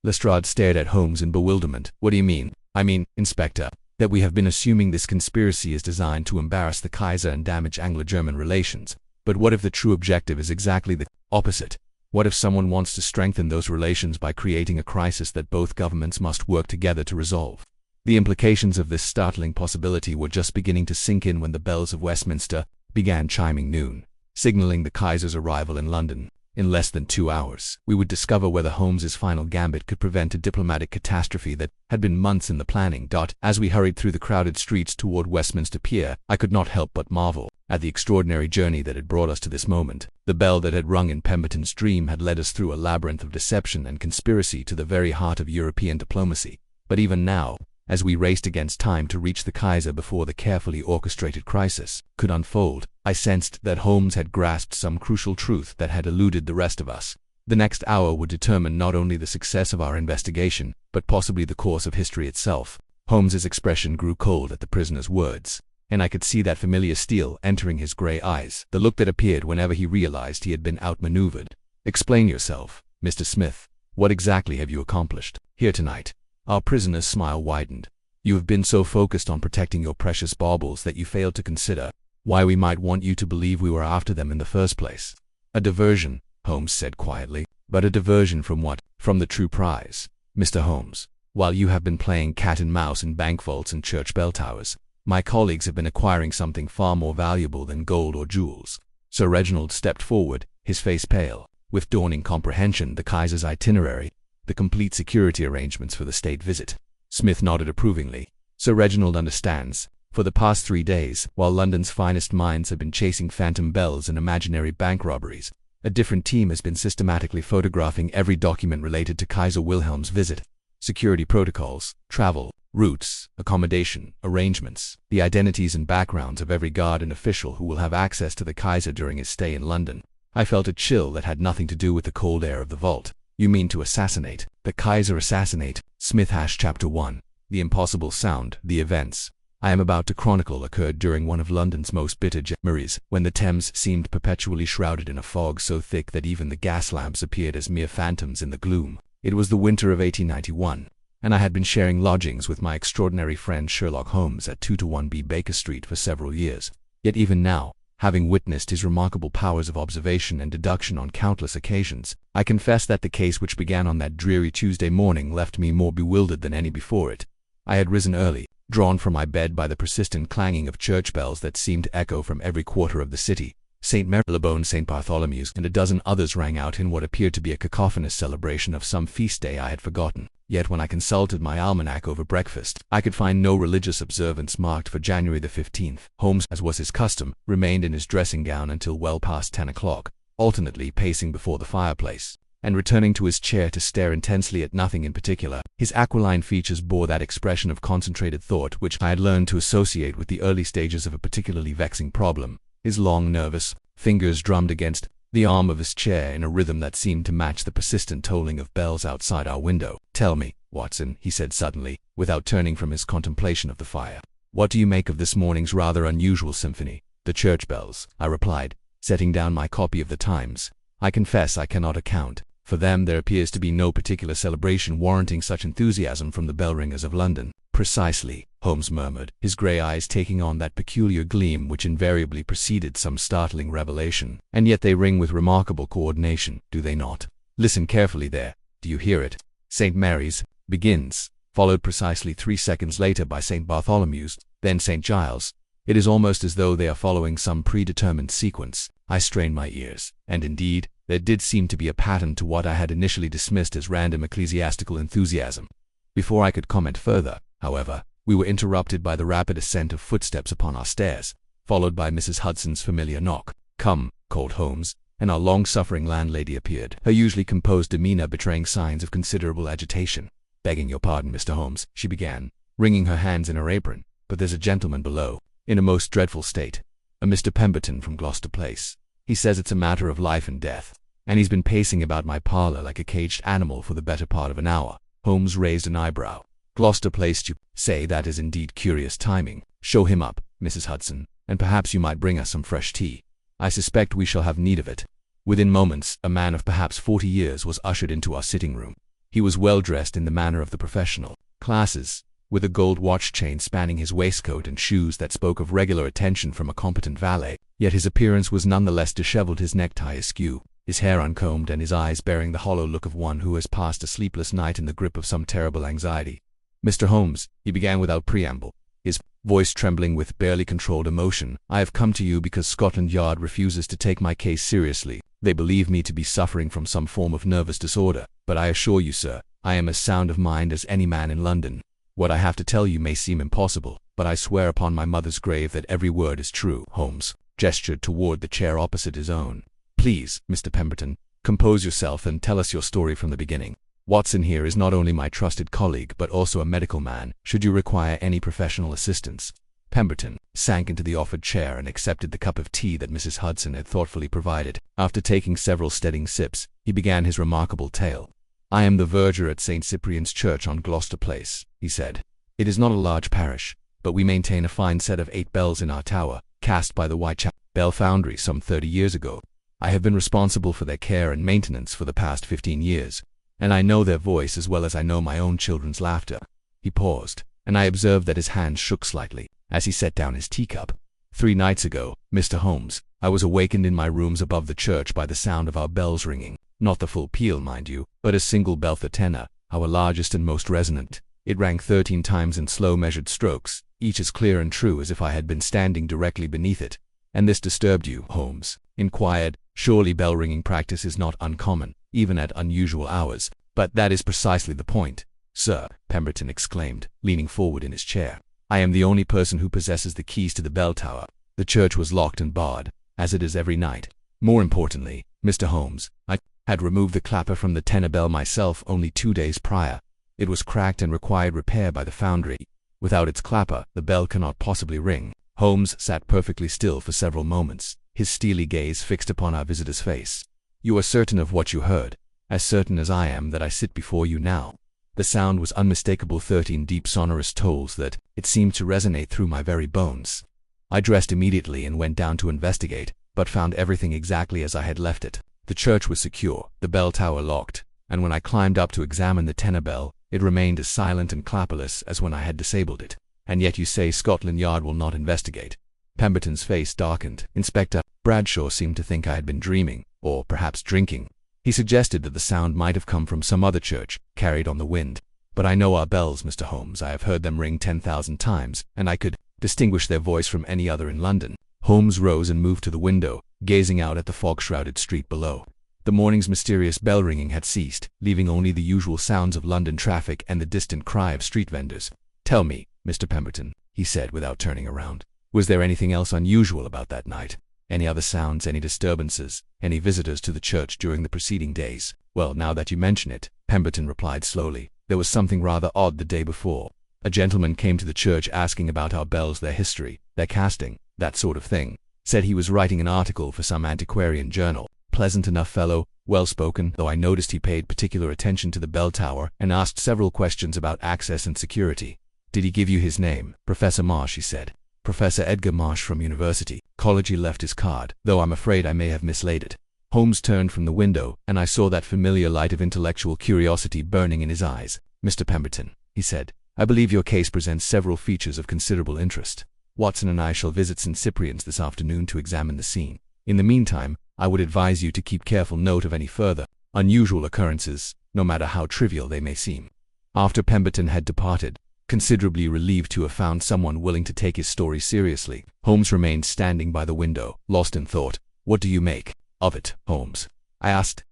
Lestrade stared at Holmes in bewilderment. What do you mean? I mean, Inspector, that we have been assuming this conspiracy is designed to embarrass the Kaiser and damage Anglo-German relations. But what if the true objective is exactly the opposite? What if someone wants to strengthen those relations by creating a crisis that both governments must work together to resolve? The implications of this startling possibility were just beginning to sink in when the bells of Westminster began chiming noon, signaling the Kaiser's arrival in London. In less than 2 hours, we would discover whether Holmes's final gambit could prevent a diplomatic catastrophe that had been months in the planning. As we hurried through the crowded streets toward Westminster Pier, I could not help but marvel at the extraordinary journey that had brought us to this moment. The bell that had rung in Pemberton's dream had led us through a labyrinth of deception and conspiracy to the very heart of European diplomacy. But even now, as we raced against time to reach the Kaiser before the carefully orchestrated crisis could unfold, I sensed that Holmes had grasped some crucial truth that had eluded the rest of us. The next hour would determine not only the success of our investigation, but possibly the course of history itself. Holmes's expression grew cold at the prisoner's words, and I could see that familiar steel entering his gray eyes, the look that appeared whenever he realized he had been outmaneuvered. Explain yourself, Mr. Smith. What exactly have you accomplished here tonight? Our prisoner's smile widened. You have been so focused on protecting your precious baubles that you failed to consider why we might want you to believe we were after them in the first place. A diversion, Holmes said quietly. But a diversion from what? From the true prize. Mr. Holmes, while you have been playing cat and mouse in bank vaults and church bell towers, my colleagues have been acquiring something far more valuable than gold or jewels. Sir Reginald stepped forward, his face pale with dawning comprehension. The Kaiser's itinerary, the complete security arrangements for the state visit. Smith nodded approvingly. Sir Reginald understands. For the past 3 days, while London's finest minds have been chasing phantom bells and imaginary bank robberies, a different team has been systematically photographing every document related to Kaiser Wilhelm's visit. Security protocols, travel, routes, accommodation, arrangements, the identities and backgrounds of every guard and official who will have access to the Kaiser during his stay in London. I felt a chill that had nothing to do with the cold air of the vault. You mean to assassinate? The Kaiser assassinate? Smith Chapter 1. The impossible sound, the events I am about to chronicle occurred during one of London's most bitter Januaries, when the Thames seemed perpetually shrouded in a fog so thick that even the gas lamps appeared as mere phantoms in the gloom. It was the winter of 1891, and I had been sharing lodgings with my extraordinary friend Sherlock Holmes at 2-1B Baker Street for several years. Yet even now, having witnessed his remarkable powers of observation and deduction on countless occasions, I confess that the case which began on that dreary Tuesday morning left me more bewildered than any before it. I had risen early, drawn from my bed by the persistent clanging of church bells that seemed to echo from every quarter of the city. St. Marylebone, St. Bartholomew's, and a dozen others rang out in what appeared to be a cacophonous celebration of some feast day I had forgotten. Yet when I consulted my almanac over breakfast, I could find no religious observance marked for January the 15th. Holmes, as was his custom, remained in his dressing gown until well past 10 o'clock, alternately pacing before the fireplace and returning to his chair to stare intensely at nothing in particular. His aquiline features bore that expression of concentrated thought which I had learned to associate with the early stages of a particularly vexing problem. His long, nervous fingers drummed against the arm of his chair in a rhythm that seemed to match the persistent tolling of bells outside our window. "Tell me, Watson," he said suddenly, without turning from his contemplation of the fire. "What do you make of this morning's rather unusual symphony?" "The church bells," I replied, setting down my copy of the Times. "I confess I cannot account for them. There appears to be no particular celebration warranting such enthusiasm from the bell-ringers of London." "Precisely," Holmes murmured, his gray eyes taking on that peculiar gleam which invariably preceded some startling revelation. "And yet they ring with remarkable coordination, do they not? Listen carefully there. Do you hear it? St. Mary's begins, followed precisely 3 seconds later by St. Bartholomew's, then St. Giles. It is almost as though they are following some predetermined sequence." I strained my ears, and indeed, there did seem to be a pattern to what I had initially dismissed as random ecclesiastical enthusiasm. Before I could comment further, however, We were interrupted by the rapid ascent of footsteps upon our stairs, followed by Mrs. Hudson's familiar knock. "Come," called Holmes, and our long-suffering landlady appeared, her usually composed demeanor betraying signs of considerable agitation. "Begging your pardon, Mr. Holmes," she began, wringing her hands in her apron, "but there's a gentleman below, in a most dreadful state, a Mr. Pemberton from Gloucester Place. He says it's a matter of life and death, and he's been pacing about my parlor like a caged animal for the better part of an hour." Holmes raised an eyebrow. "Gloucester Place, you say? That is indeed curious timing. Show him up, Mrs. Hudson, and perhaps you might bring us some fresh tea. I suspect we shall have need of it." Within moments, a man of perhaps 40 years was ushered into our sitting room. He was well dressed in the manner of the professional classes, with a gold watch chain spanning his waistcoat and shoes that spoke of regular attention from a competent valet. Yet his appearance was none the less disheveled, his necktie askew, his hair uncombed, and his eyes bearing the hollow look of one who has passed a sleepless night in the grip of some terrible anxiety. "Mr. Holmes," he began without preamble, his voice trembling with barely controlled emotion, "I have come to you because Scotland Yard refuses to take my case seriously. They believe me to be suffering from some form of nervous disorder, but I assure you, sir, I am as sound of mind as any man in London. What I have to tell you may seem impossible, but I swear upon my mother's grave that every word is true." Holmes gestured toward the chair opposite his own. "Please, Mr. Pemberton, compose yourself and tell us your story from the beginning. Watson here is not only my trusted colleague but also a medical man, should you require any professional assistance." Pemberton sank into the offered chair and accepted the cup of tea that Mrs. Hudson had thoughtfully provided. After taking several steadying sips, he began his remarkable tale. "I am the verger at St. Cyprian's Church on Gloucester Place," he said. "It is not a large parish, but we maintain a fine set of 8 bells in our tower, cast by the Whitechapel Bell Foundry some 30 years ago. I have been responsible for their care and maintenance for the past 15 years, and I know their voice as well as I know my own children's laughter." He paused, and I observed that his hands shook slightly as he set down his teacup. "3 nights ago, Mr. Holmes, I was awakened in my rooms above the church by the sound of our bells ringing. Not the full peal, mind you, but a single bell, the tenor, our largest and most resonant. It rang 13 times in slow measured strokes, each as clear and true as if I had been standing directly beneath it." "And this disturbed you?" Holmes inquired. "Surely bell-ringing practice is not uncommon, even at unusual hours." "But that is precisely the point, sir," Pemberton exclaimed, leaning forward in his chair. "I am the only person who possesses the keys to the bell tower. The church was locked and barred, as it is every night. More importantly, Mr. Holmes, I had removed the clapper from the tenor bell myself only 2 days prior. It was cracked and required repair by the foundry. Without its clapper, the bell cannot possibly ring." Holmes sat perfectly still for several moments, his steely gaze fixed upon our visitor's face. "You are certain of what you heard?" "As certain as I am that I sit before you now." The sound was unmistakable, 13 deep sonorous tolls that, it seemed to resonate through my very bones. I dressed immediately and went down to investigate, but found everything exactly as I had left it. The church was secure, the bell tower locked, and when I climbed up to examine the tenor bell, it remained as silent and clapperless as when I had disabled it. "And yet you say Scotland Yard will not investigate?" Pemberton's face darkened. Inspector Bradshaw seemed to think I had been dreaming, or perhaps drinking. He suggested that the sound might have come from some other church, carried on the wind. "But I know our bells, Mr. Holmes. I have heard them ring 10,000 times, and I could distinguish their voice from any other in London." Holmes rose and moved to the window, gazing out at the fog-shrouded street below. The morning's mysterious bell-ringing had ceased, leaving only the usual sounds of London traffic and the distant cry of street vendors. "Tell me, Mr. Pemberton," he said without turning around, "was there anything else unusual about that night? Any other sounds, any disturbances, any visitors to the church during the preceding days?" "Well, now that you mention it," Pemberton replied slowly, "there was something rather odd the day before. A gentleman came to the church asking about our bells, their history, their casting, that sort of thing. Said he was writing an article for some antiquarian journal. Pleasant enough fellow, well-spoken, though I noticed he paid particular attention to the bell tower and asked several questions about access and security." "Did he give you his name?" "Professor Marsh," he said. "Professor Edgar Marsh from University College." He left his card, though I'm afraid I may have mislaid it. Holmes turned from the window, and I saw that familiar light of intellectual curiosity burning in his eyes. "Mr. Pemberton," he said, "I believe your case presents several features of considerable interest. Watson and I shall visit St. Cyprian's this afternoon to examine the scene. In the meantime, I would advise you to keep careful note of any further unusual occurrences, no matter how trivial they may seem." After Pemberton had departed, considerably relieved to have found someone willing to take his story seriously, Holmes remained standing by the window, lost in thought. "What do you make of it, Holmes?" I asked.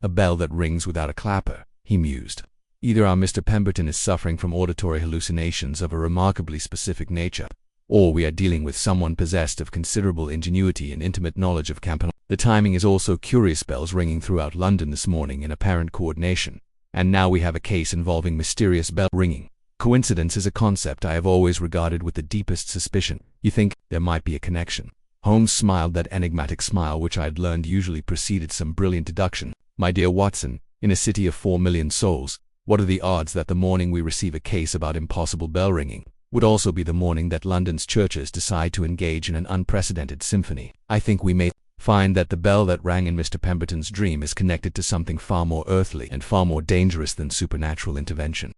"A bell that rings without a clapper," he mused. Either our Mr. Pemberton is suffering from auditory hallucinations of a remarkably specific nature, or we are dealing with someone possessed of considerable ingenuity and intimate knowledge of campaign. The timing is also curious, bells ringing throughout London this morning in apparent coordination, and now we have a case involving mysterious bell ringing. Coincidence is a concept I have always regarded with the deepest suspicion. You think there might be a connection? Holmes smiled, that enigmatic smile which I had learned usually preceded some brilliant deduction. My dear Watson, in a city of 4 million souls, what are the odds that the morning we receive a case about impossible bell ringing would also be the morning that London's churches decide to engage in an unprecedented symphony? I think we may find that the bell that rang in Mr. Pemberton's dream is connected to something far more earthly and far more dangerous than supernatural intervention.